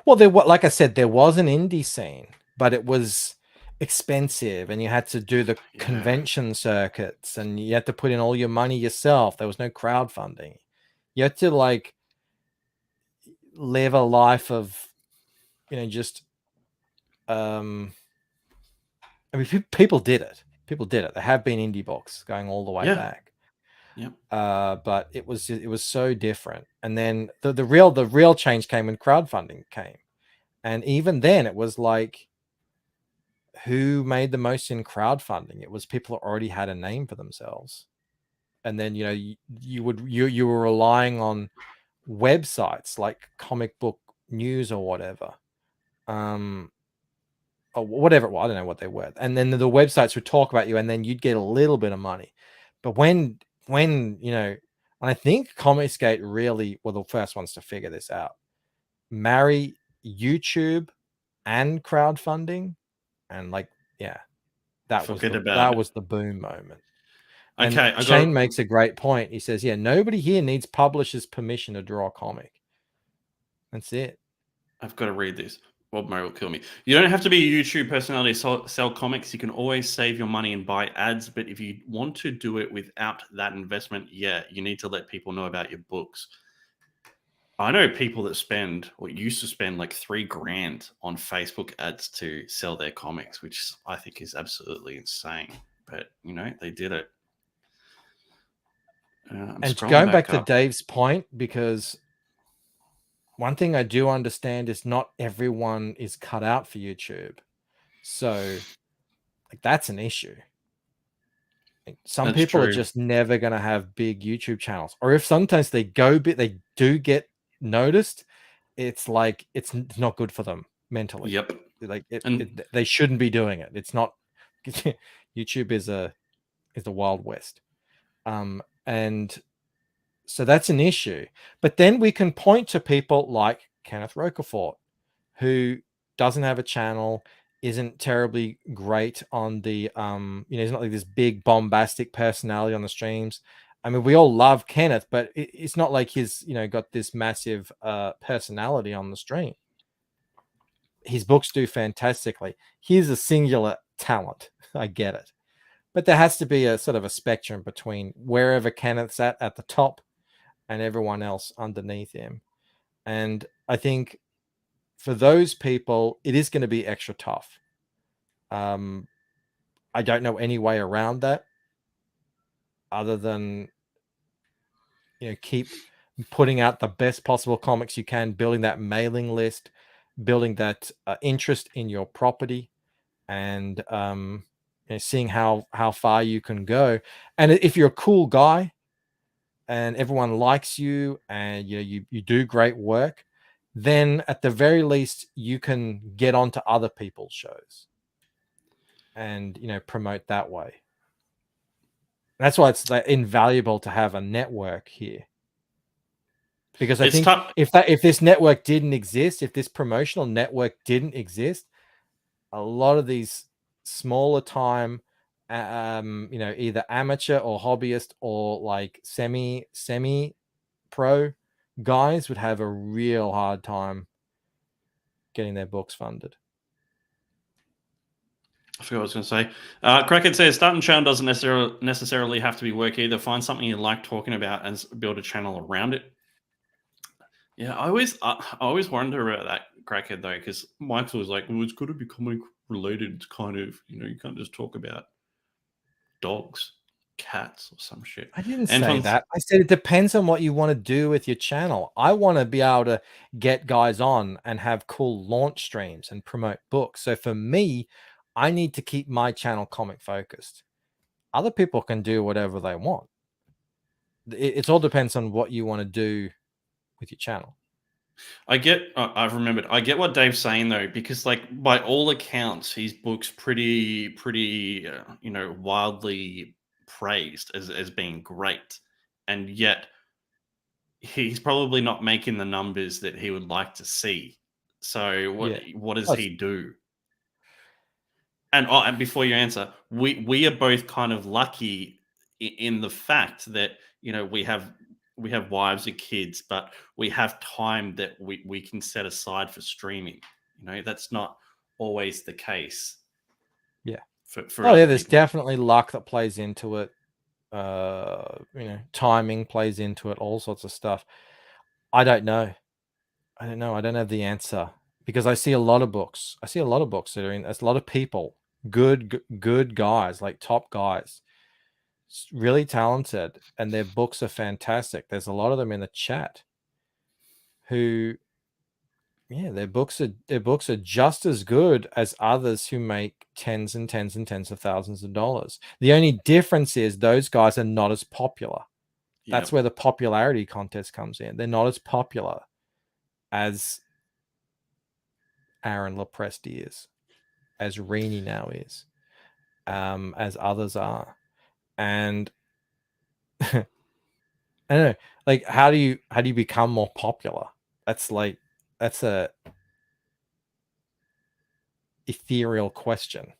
Well, like I said, there was an indie scene, but it was expensive, and you had to do the convention circuits, and you had to put in all your money yourself. There was no crowdfunding. You had to live a life of, just. I mean, people did it. People did it. There have been indie books going all the way back. Yep. But it was so different. And then the real change came when crowdfunding came. And even then it was who made the most in crowdfunding? It was people who already had a name for themselves. And then, you were relying on websites like Comic Book News or whatever. Or whatever. Well, I don't know what they were. And then the websites would talk about you, and then you'd get a little bit of money. But when I think Comicsgate really were the first ones to figure this out, marry YouTube and crowdfunding, and that was the boom moment. Okay, and Shane makes a great point. He says, nobody here needs publishers' permission to draw a comic. That's it. I've got to read this. Bob Murray will kill me. You don't have to be a YouTube personality to sell comics. You can always save your money and buy ads. But if you want to do it without that investment, you need to let people know about your books. I know people that spend, or used to spend, $3,000 on Facebook ads to sell their comics, which I think is absolutely insane. But, they did it. And going back to Dave's point, because one thing I do understand is not everyone is cut out for YouTube. So that's an issue. Some people are just never going to have big YouTube channels. Or if sometimes they they do get noticed, it's it's not good for them mentally. Yep. They shouldn't be doing it. It's not. YouTube is the Wild West. And so that's an issue. But then we can point to people like Kenneth Rocafort, who doesn't have a channel, isn't terribly great on the he's not this big bombastic personality on the streams. I mean, we all love Kenneth, but it's not like he's got this massive personality on the stream. His books do fantastically. He's a singular talent. I get it. But there has to be a sort of a spectrum between wherever Kenneth's at the top and everyone else underneath him. And I think for those people, it is going to be extra tough. I don't know any way around that other than, keep putting out the best possible comics you can, building that mailing list, building that interest in your property, and seeing how far you can go. And if you're a cool guy and everyone likes you and you do great work, then at the very least you can get onto other people's shows and promote that way. That's why it's invaluable to have a network here, because I think if this network didn't exist, if this promotional network didn't exist, a lot of these smaller time either amateur or hobbyist or like semi pro guys would have a real hard time getting their books funded. I forgot what I was going to say. Crackhead says starting a channel doesn't necessarily have to be work either. Find something you like talking about and build a channel around it. Yeah, I always wonder about that, Crackhead, though, because Mike's always like, well, it's got to be comic related. It's kind of, you can't just talk about dogs, cats, or some shit. I didn't say that. I said it depends on what you want to do with your channel. I want to be able to get guys on and have cool launch streams and promote books. So for me, I need to keep my channel comic focused. Other people can do whatever they want. It all depends on what you want to do with your channel. I've remembered. I get what Dave's saying though, because like by all accounts, his book's pretty, wildly praised as being great, and yet he's probably not making the numbers that he would like to see. So what does he do? And before you answer, we are both kind of lucky in the fact that we have wives and kids, but we have time that we can set aside for streaming. That's not always the case. Yeah. For there's definitely luck that plays into it. Timing plays into it, all sorts of stuff. I don't know. I don't have the answer, because I see a lot of books. That are in. There's a lot of people, good guys, like top guys, really talented, and their books are fantastic. There's a lot of them in the chat who, their books are just as good as others who make tens and tens and tens of thousands of dollars. The only difference is those guys are not as popular. Yep. That's where the popularity contest comes in. They're not as popular as Aaron Lopresti is, as Rini now is, as others are. And I don't know, like, how do you become more popular? That's a ethereal question.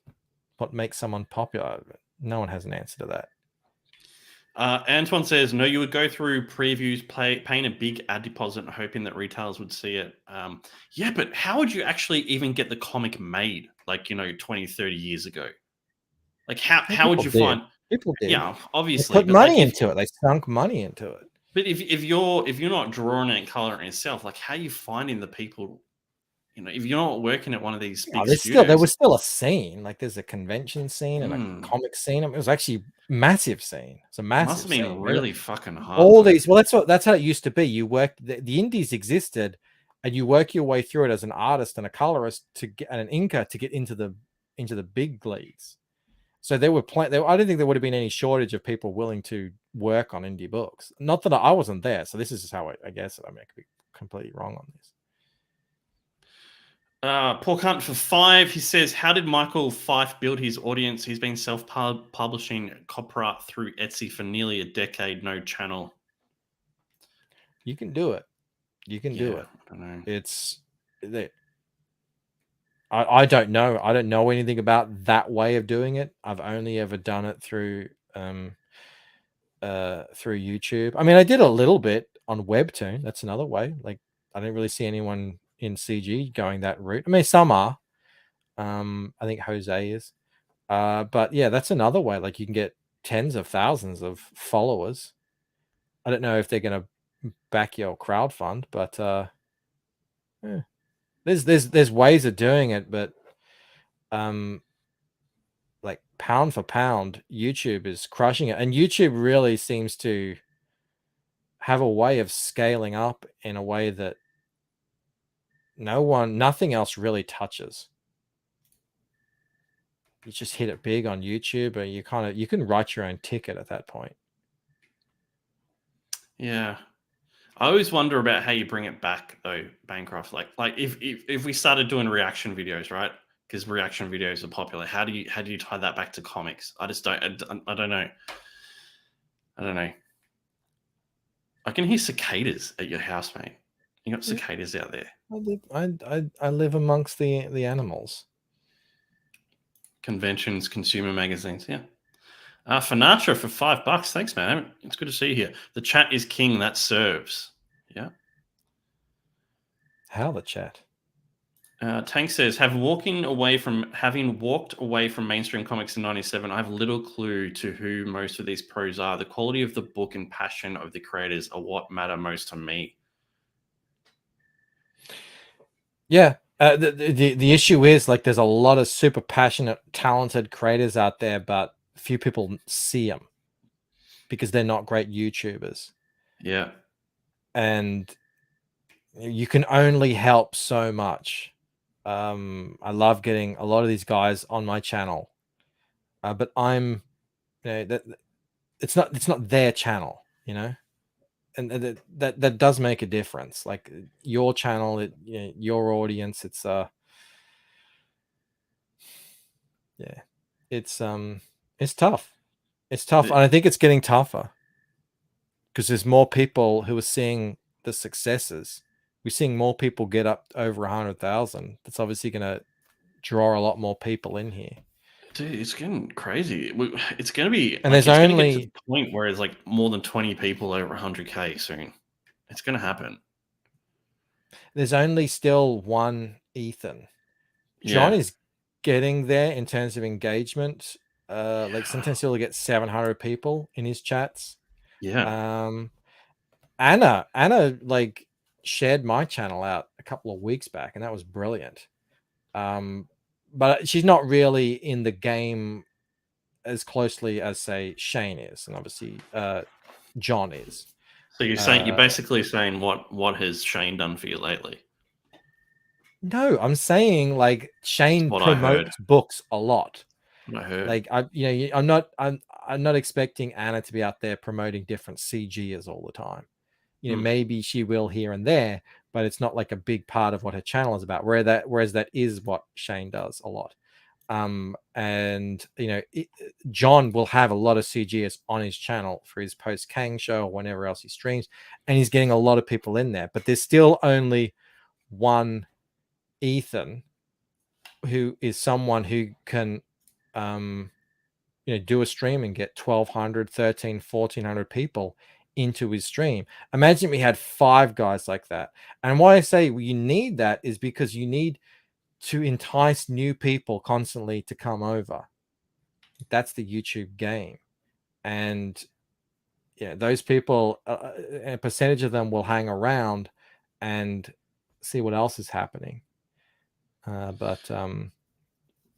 What makes someone popular? No one has an answer to that. Antoine says, no, you would go through previews, paying a big ad deposit and hoping that retailers would see it. Yeah, but how would you actually even get the comic made, like, 20, 30 years ago? Like, how would you find... People did. Yeah, obviously. They put money into it. They sunk money into it. But if you're not drawing it and coloring it yourself, like, how are you finding the people? If you're not working at one of these big studios, there was still a scene. Like, there's a convention scene and a comic scene. I mean, it was actually a massive scene. It's a massive. Must have been scene. really fucking hard. All these. Well, that's how it used to be. You worked. The indies existed, and you work your way through it as an artist and a colorist and an inker to get into the big leagues. So there were I don't think there would have been any shortage of people willing to work on indie books. Not that I wasn't there. So this is how I guess it. I could be completely wrong on this. Pork Hunt for 5. He says, how did Michael Fife build his audience? He's been self-publishing copra through Etsy for nearly a decade. No channel. You can do it. You can do it. I don't know. It's... I don't know. I don't know anything about that way of doing it. I've only ever done it through YouTube. I mean, I did a little bit on Webtoon. That's another way. Like, I don't really see anyone in CG going that route. I mean, some are. I think Jose is. But yeah, that's another way. Like you can get tens of thousands of followers. I don't know if they're going to back your crowdfund, but yeah. There's ways of doing it, but like pound for pound, YouTube is crushing it, and YouTube really seems to have a way of scaling up in a way that nothing else really touches. You just hit it big on YouTube, and you can write your own ticket at that point. Yeah. I always wonder about how you bring it back though, Bancroft. Like if we started doing reaction videos, right? Because reaction videos are popular. How do you tie that back to comics? I just don't. I don't know. I don't know. I can hear cicadas at your house, mate. You got cicadas out there. I live amongst the animals. Conventions, consumer magazines, yeah. Finatra for $5. Thanks, man. It's good to see you here. The chat is king. That serves. Yeah. How the chat? Tank says, having walked away from mainstream comics in '97, I have little clue to who most of these pros are. The quality of the book and passion of the creators are what matter most to me. Yeah. The issue is like there's a lot of super passionate, talented creators out there, but few people see them because they're not great YouTubers. Yeah. And you can only help so much. I love getting a lot of these guys on my channel, but it's not their channel, and that does make a difference. Like your channel, your audience, it's tough. It's tough, and I think it's getting tougher because there's more people who are seeing the successes. We're seeing more people get up over 100,000. That's obviously going to draw a lot more people in here. Dude, it's getting crazy. It's going to be, and there's it's going to only get to the point where it's like more than 20 people over 100K soon. It's going to happen. There's only still one Ethan. John is getting there in terms of engagement. Like sometimes he'll get 700 people in his chats. Yeah. Anna like shared my channel out a couple of weeks back, and that was brilliant. But she's not really in the game as closely as say Shane is, and obviously John is. So you're basically saying what has Shane done for you lately? No, I'm saying like Shane promotes books a lot. I heard. Like I'm not expecting Anna to be out there promoting different CGs all the time. Maybe she will here and there, but it's not like a big part of what her channel is about. Whereas that is what Shane does a lot. And John will have a lot of CGs on his channel for his post Kang show or whenever else he streams, and he's getting a lot of people in there. But there's still only one Ethan, who is someone who can do a stream and get 1,200, 1,300, 1,400 people into his stream. Imagine we had 5 guys like that. And why I say you need that is because you need to entice new people constantly to come over. That's the YouTube game. And those people, a percentage of them will hang around and see what else is happening. But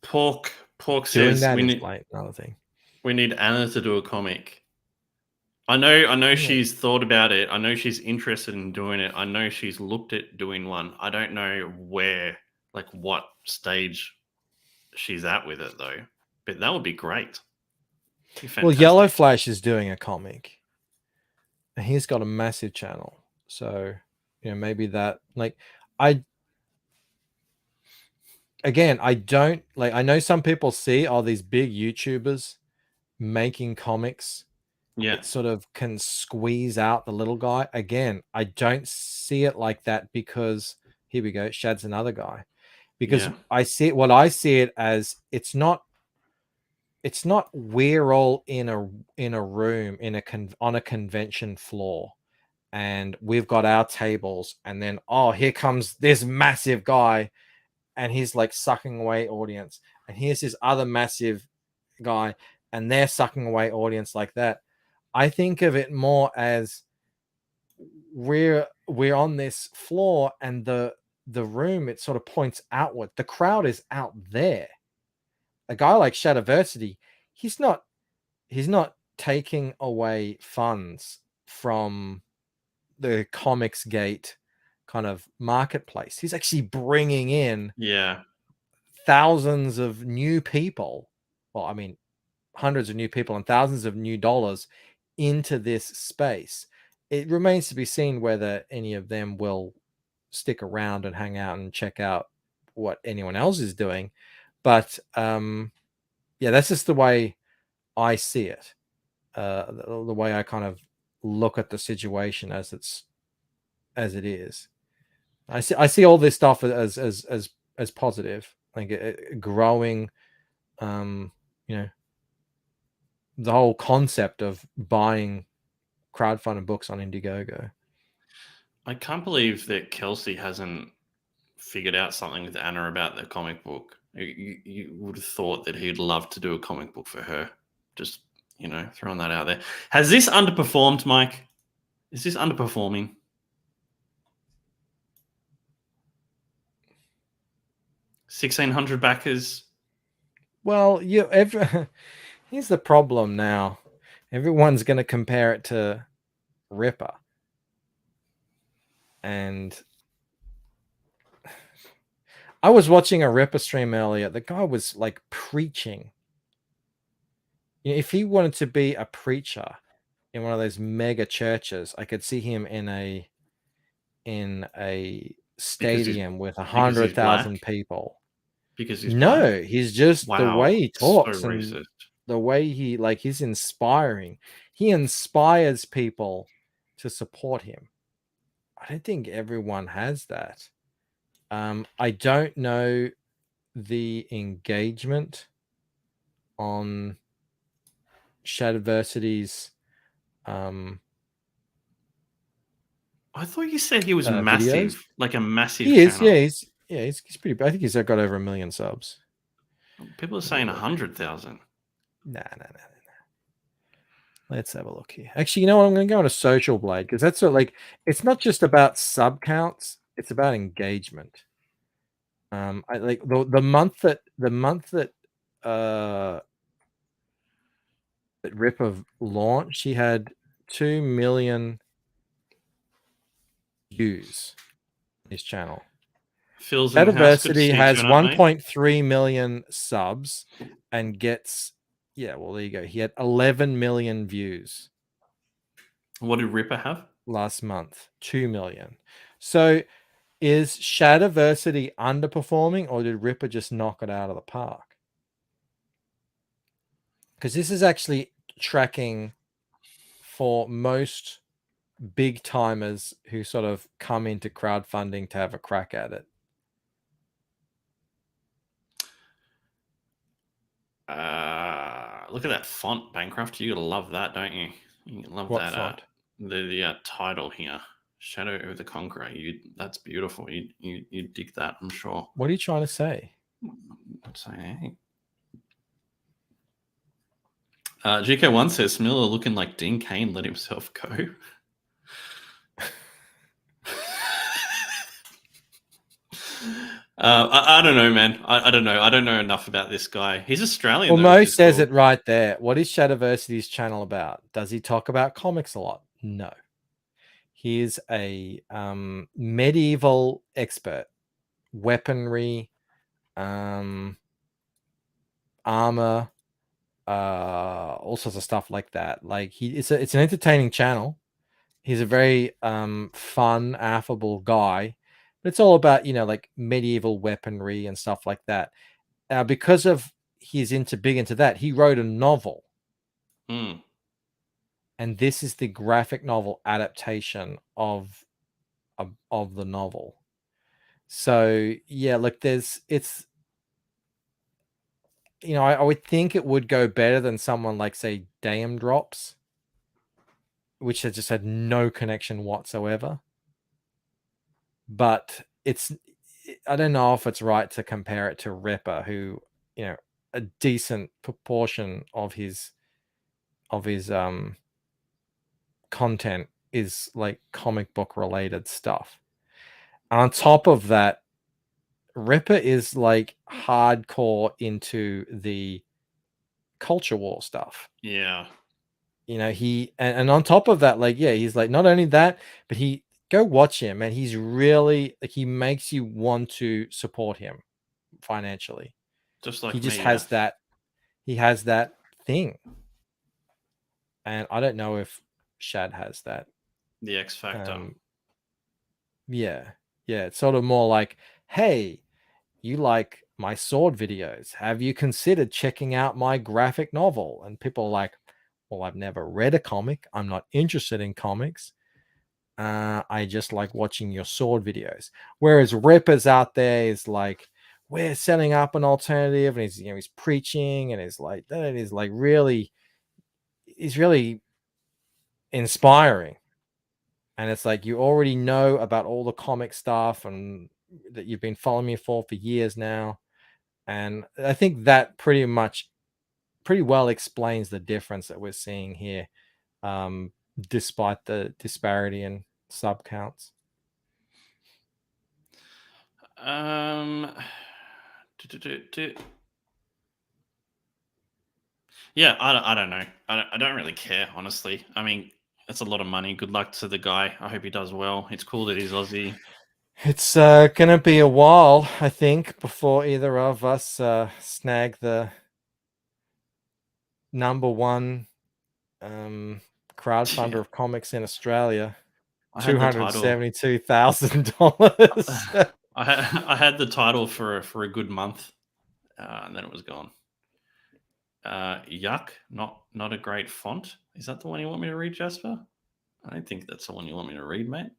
Pork doing says that is like another thing. We need Anna to do a comic. I know she's thought about it. I know she's interested in doing it. I know she's looked at doing one. I don't know what stage she's at with it though. But that would be great. Well, Yellow Flash is doing a comic, and he's got a massive channel. So maybe that I don't like. I know some people see all these big YouTubers making comics. Yeah, it sort of can squeeze out the little guy. Again, I don't see it like that because here we go. Shad's another guy. Because I see it as it's not we're all in a room on a convention floor, and we've got our tables, and then here comes this massive guy, and he's like sucking away audience, and here's this other massive guy, and they're sucking away audience like that. I think of it more as we're on this floor, and the room, it sort of points outward. The crowd is out there. A guy like Shadiversity, he's not taking away funds from the Comics Gate kind of marketplace. He's actually bringing in thousands of new people. Well, I mean, hundreds of new people and thousands of new dollars into this space. It remains to be seen whether any of them will stick around and hang out and check out what anyone else is doing. But yeah, that's just the way I see it. The way I kind of look at the situation as it is. I see all this stuff as positive, like growing. You know, the whole concept of buying crowdfunded books on Indiegogo. I can't believe that Kelsey hasn't figured out something with Anna about the comic book. You would have thought that he'd love to do a comic book for her. Just, throwing that out there. Has this underperformed, Mike? Is this underperforming? $1,600 backers. Well, here's the problem now. Everyone's going to compare it to Ripper. And I was watching a Ripper stream earlier. The guy was like preaching. If he wanted to be a preacher in one of those mega churches, I could see him in a stadium with 100,000 people. Because he's black? He's just the way he talks so and racist. The way he's inspiring. He inspires people to support him. I don't think everyone has that. I don't know the engagement on Shadiversity's I thought you said he was massive, videos. like a massive He is, channel. he's pretty. I think he's got over 1 million subs. People are saying 100,000. Nah. Let's have a look here. Actually, you know what? I'm going to go on a Social Blade because that's it's not just about sub counts; it's about engagement. I like the month that Ripper launched, she had 2 million views on his channel. Shadiversity has 1.3 million subs and gets there you go. He had 11 million views. What did Ripper have? Last month, 2 million. So is Shadiversity underperforming, or did Ripper just knock it out of the park? Because this is actually tracking for most big timers who sort of come into crowdfunding to have a crack at it. Look at that font, Bancroft. You gotta love that, don't you? You love what that font? The title here, Shadow of the Conqueror. That's beautiful. You dig that, I'm sure. What are you trying to say? I'm saying anything. GK1 says Miller looking like Dean Cain let himself go. I don't know, man. I don't know. I don't know enough about this guy. He's Australian. Well, Mo says it right there. What is Shadiversity's channel about? Does he talk about comics a lot? No. He's a medieval expert, weaponry, armor, all sorts of stuff like that. Like it's an entertaining channel. He's a very fun, affable guy. But it's all about like medieval weaponry and stuff like that. Because of he's big into that, he wrote a novel. Mm. And this is the graphic novel adaptation of the novel. So yeah, look, it's I would think it would go better than someone like, say, Dame Drops, which has just had no connection whatsoever. But I don't know if it's right to compare it to Ripper, who a decent proportion of his content is like comic book related stuff. And on top of that, Ripper is like hardcore into the culture war stuff. Yeah. You know, and on top of that, like, yeah, he's like, not only that, but he go watch him, and he's really like, he makes you want to support him financially. Just like He just me. has that, he has that thing. And I don't know if Shad has that. The X Factor. Yeah. It's sort of more like, hey, you like my sword videos. Have you considered checking out my graphic novel? And people are like, well, I've never read a comic. I'm not interested in comics. I just like watching your sword videos. Whereas Ripper's out there is like, we're setting up an alternative, and he's, you know, he's preaching, and he's like, that is like really, he's really inspiring. And it's like, you already know about all the comic stuff and that you've been following me for years now. And I think that pretty well explains the difference that we're seeing here, despite the disparity in sub counts. Yeah, I don't know. I don't really care, honestly. I mean, it's a lot of money. Good luck to the guy. I hope he does well. It's cool that he's Aussie. It's gonna be a while, I think, before either of us snag the #1 crowdfunder Yeah. of comics in Australia. I had the title. $272,000. I had the title for a good month, and then it was gone. Yuck! Not a great font. Is that the one you want me to read, Jasper? I don't think that's the one you want me to read, mate.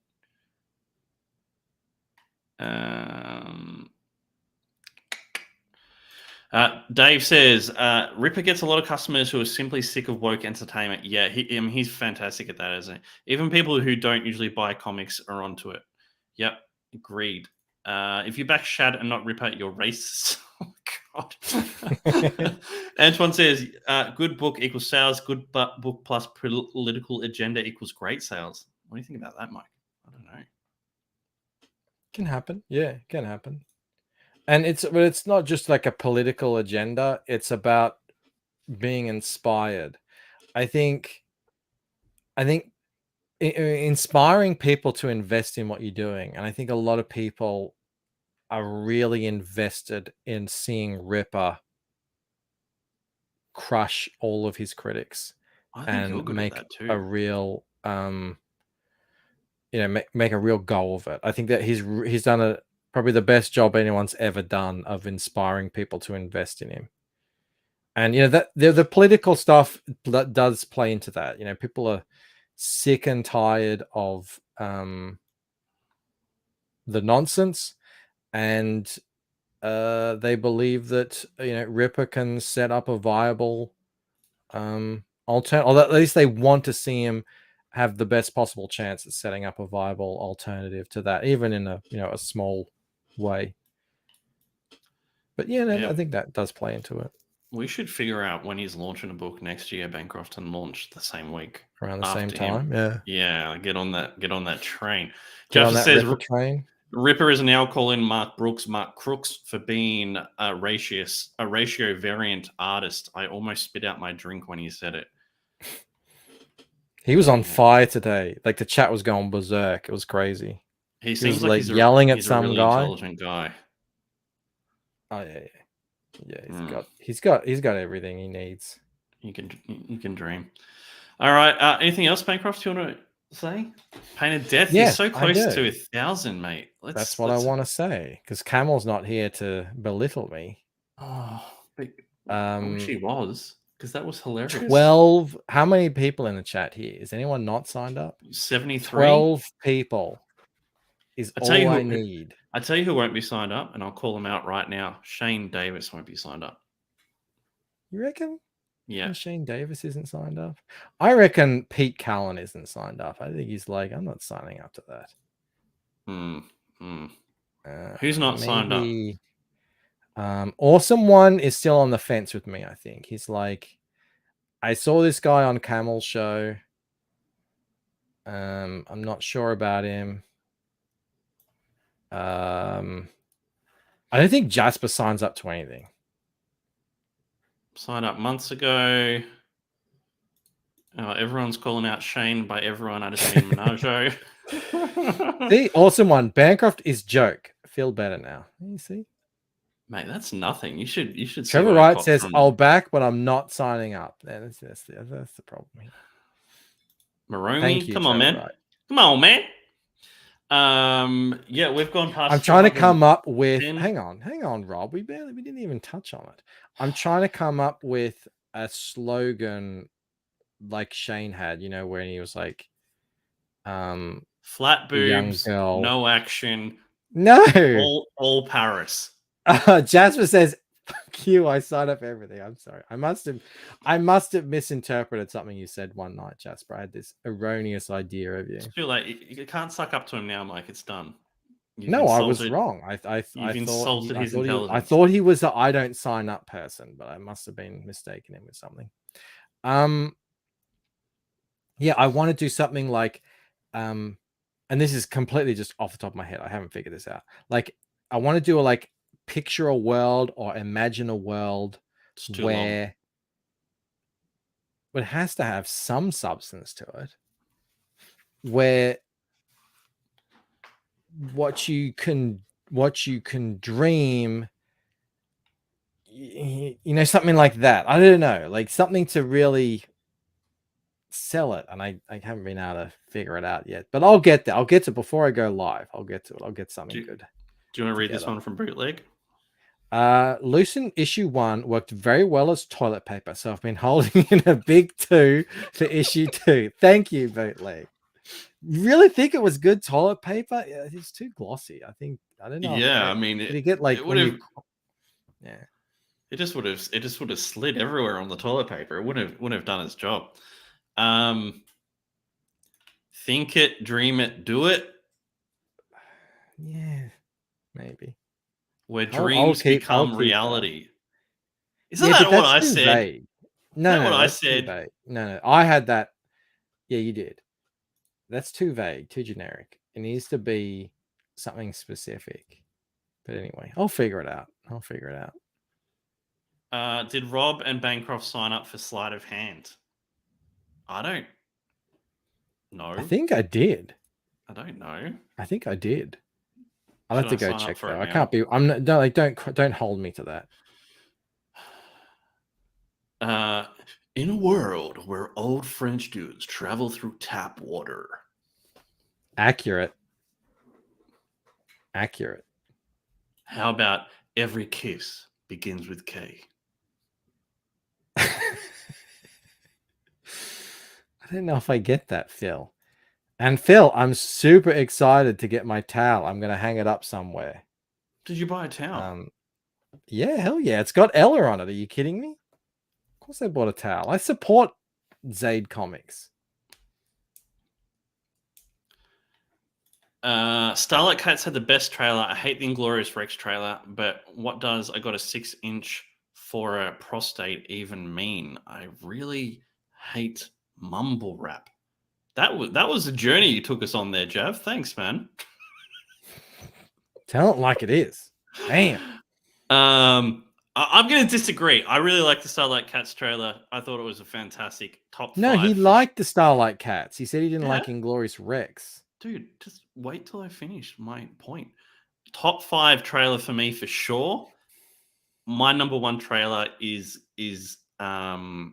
Dave says Ripper gets a lot of customers who are simply sick of woke entertainment. Yeah, he's fantastic at that, isn't he? Even people who don't usually buy comics are onto it. Yep, agreed. If you back Shad and not Ripper, you're racist. Oh, God. Antoine says, good book equals sales, good book plus political agenda equals great sales. What do you think about that, Mike? I don't know. Can happen. Yeah, it can happen. And it's not just like a political agenda. It's about being inspired. I think inspiring people to invest in what you're doing. And I think a lot of people are really invested in seeing Ripper crush all of his critics and make a real make a real go of it. I think that he's done probably the best job anyone's ever done of inspiring people to invest in him. And that the political stuff that does play into that. People are sick and tired of the nonsense, and they believe that Ripper can set up a viable alternative, or at least they want to see him have the best possible chance at setting up a viable alternative to that, even in a a small way. But I think that does play into it. We should figure out when he's launching a book next year, Bancroft, and launch the same week. Around the same time, yeah. Yeah, get on that train. Get Jeff on that says Ripper train. Ripper is now calling Mark Crooks for being a ratio variant artist. I almost spit out my drink when he said it. He was on fire today. Like, the chat was going berserk. It was crazy. He seems like he's yelling at he's some a really guy. intelligent guy. Oh yeah. He's got everything he needs. You can dream. All right. Anything else, Bancroft, you want to say? Painted Death. Yeah, he's so close to 1,000, mate. That's what I want to say, because Camel's not here to belittle me. Oh, I wish he was, because that was hilarious. 12. How many people in the chat here? Is anyone not signed up? 73. 12 people is all I need. I tell you who won't be signed up, and I'll call them out right now. Shane Davis won't be signed up. You reckon? Yeah. Shane Davis isn't signed up. I reckon Pete Callan isn't signed up. I think he's like, I'm not signing up to that. Who's not signed up? Awesome One is still on the fence with me, I think. He's like, I saw this guy on Camel's show. I'm not sure about him. I don't think Jasper signs up to anything. Signed up months ago. Everyone's calling out Shane. By everyone, I just mean Menaggio. See, Awesome One. Bancroft is joke. Feel better now. You see? Mate, that's nothing. You should see Trevor what I Wright caught says, from- I'll back, but I'm not signing up. That's the problem here. Maromi, Thank you, come on, Trevor man. Wright. Come on, man. Yeah, we've gone past. I'm trying to come up with. 410. Hang on, Rob. We didn't even touch on it. I'm trying to come up with a slogan like Shane had, you know, where he was like, Flat young boobs, girl. no action, No. all Paris. Jasper says, "Fuck you! I sign up for everything." I'm sorry. I must have misinterpreted something you said one night, Jasper. I had this erroneous idea of you. I feel like you can't suck up to him now, Mike. It's done. No, I was wrong. I insulted his intelligence. I thought he was a I don't sign up person, but I must have been mistaken him with something. Yeah, I want to do something like, and this is completely just off the top of my head. I haven't figured this out. Like, I want to do a like picture a world or imagine a world where it has to have some substance to it, where what you can dream, you know, something like that. I don't know, like something to really sell it, and I haven't been able to figure it out yet, but I'll get there. I'll get to it before I go live. I'll get to it. I'll get something good. Do you want to read this one from Bootleg? Loosen issue 1 worked very well as toilet paper, so I've been holding in a big 2 for issue 2. Thank you, Bootleg. You really think it was good toilet paper? Yeah, it's too glossy. I don't know. Yeah, I mean, did you get like it would have. Yeah, it just would have slid everywhere on the toilet paper. It wouldn't have done its job. Think it, dream it, do it. Yeah, maybe. Where dreams become reality. Isn't Yeah, that what I said? Vague. No, what I that's too said. vague. No, I had that. Yeah, you did. That's too vague, too generic. It needs to be something specific. But anyway, I'll figure it out. Did Rob and Bancroft sign up for Sleight of Hand? I don't know. I think I did. I don't know. I think I did. I'll have to go check though. I now? can't be. I'm not. No, like, don't hold me to that. In a world where old French dudes travel through tap water. Accurate. How about every kiss begins with K? I don't know if I get that, Phil. And Phil, I'm super excited to get my towel. I'm going to hang it up somewhere. Did you buy a towel? Yeah, hell yeah. It's got Ella on it. Are you kidding me? Of course I bought a towel. I support Zaid Comics. Starlight Cats had the best trailer. I hate the Inglorious Rex trailer, but what does I got a 6-inch for a prostate even mean? I really hate mumble rap. That was a journey you took us on there, Jav. Thanks, man. Tell it like it is. Damn. I'm going to disagree. I really like the Starlight Cats trailer. I thought it was a fantastic top 5. No, he liked the Starlight Cats. He said he didn't like Inglorious Rex. Dude, just wait till I finish my point. Top 5 trailer for me for sure. My number 1 trailer is Starblades.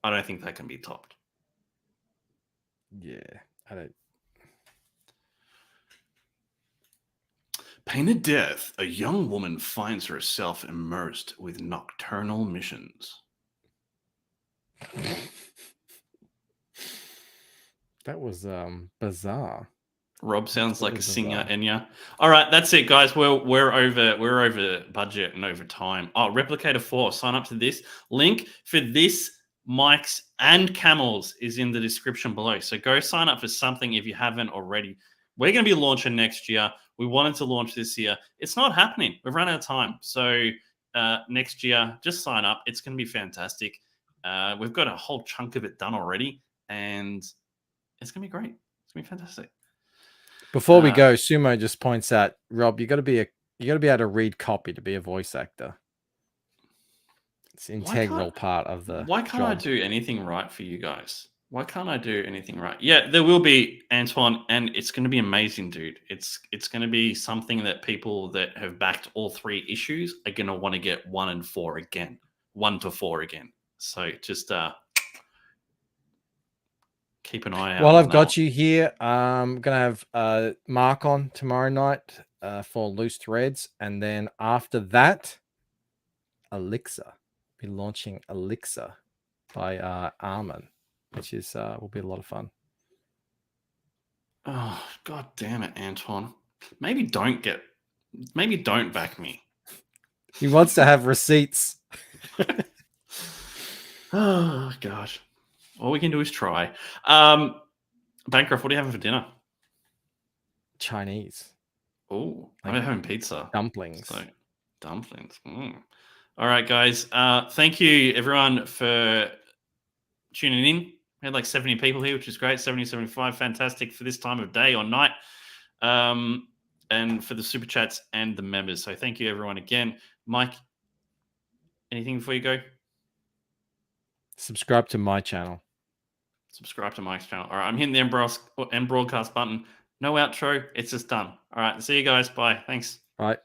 I don't think that can be topped. Yeah, I don't. Painted Death, a young woman finds herself immersed with nocturnal missions. That was bizarre. Rob sounds like a singer, Enya. All right, that's it, guys. We're over budget and over time. Oh, Replicator 4. Sign up to this. Link for this, Mike's, and Camel's is in the description below. So go sign up for something if you haven't already. We're going to be launching next year. We wanted to launch this year. It's not happening. We've run out of time. So next year, just sign up. It's going to be fantastic. We've got a whole chunk of it done already, and it's going to be great. It's going to be fantastic. Before we go, Sumo just points out, Rob, you got to be able to read copy to be a voice actor. It's an integral part of the Why can't I job. do anything right for you guys? Why can't I do anything right? Yeah, there will be, Antoine, and it's going to be amazing, dude. It's going to be something that people that have backed all 3 issues are going to want to get 1 and 4 again, 1 to 4 again. So just keep an eye out. While I've got you here, I'm gonna have Mark on tomorrow night for Loose Threads, and then after that, Elixir. Be launching Elixir by Armin, which is will be a lot of fun. Oh, god damn it, Antoine. Maybe don't back me. He wants to have receipts. Oh gosh. All we can do is try. Bancroft, what are you having for dinner? Chinese. Oh, I'm having pizza. Dumplings. So, dumplings. All right, guys. Thank you, everyone, for tuning in. We had like 70 people here, which is great. 70, 75. Fantastic for this time of day or night. And for the super chats and the members. So thank you, everyone, again. Mike, anything before you go? Subscribe to my channel. Subscribe to Mike's channel. All right, I'm hitting the end broadcast button. No outro. It's just done. All right, see you guys. Bye. Thanks. All right.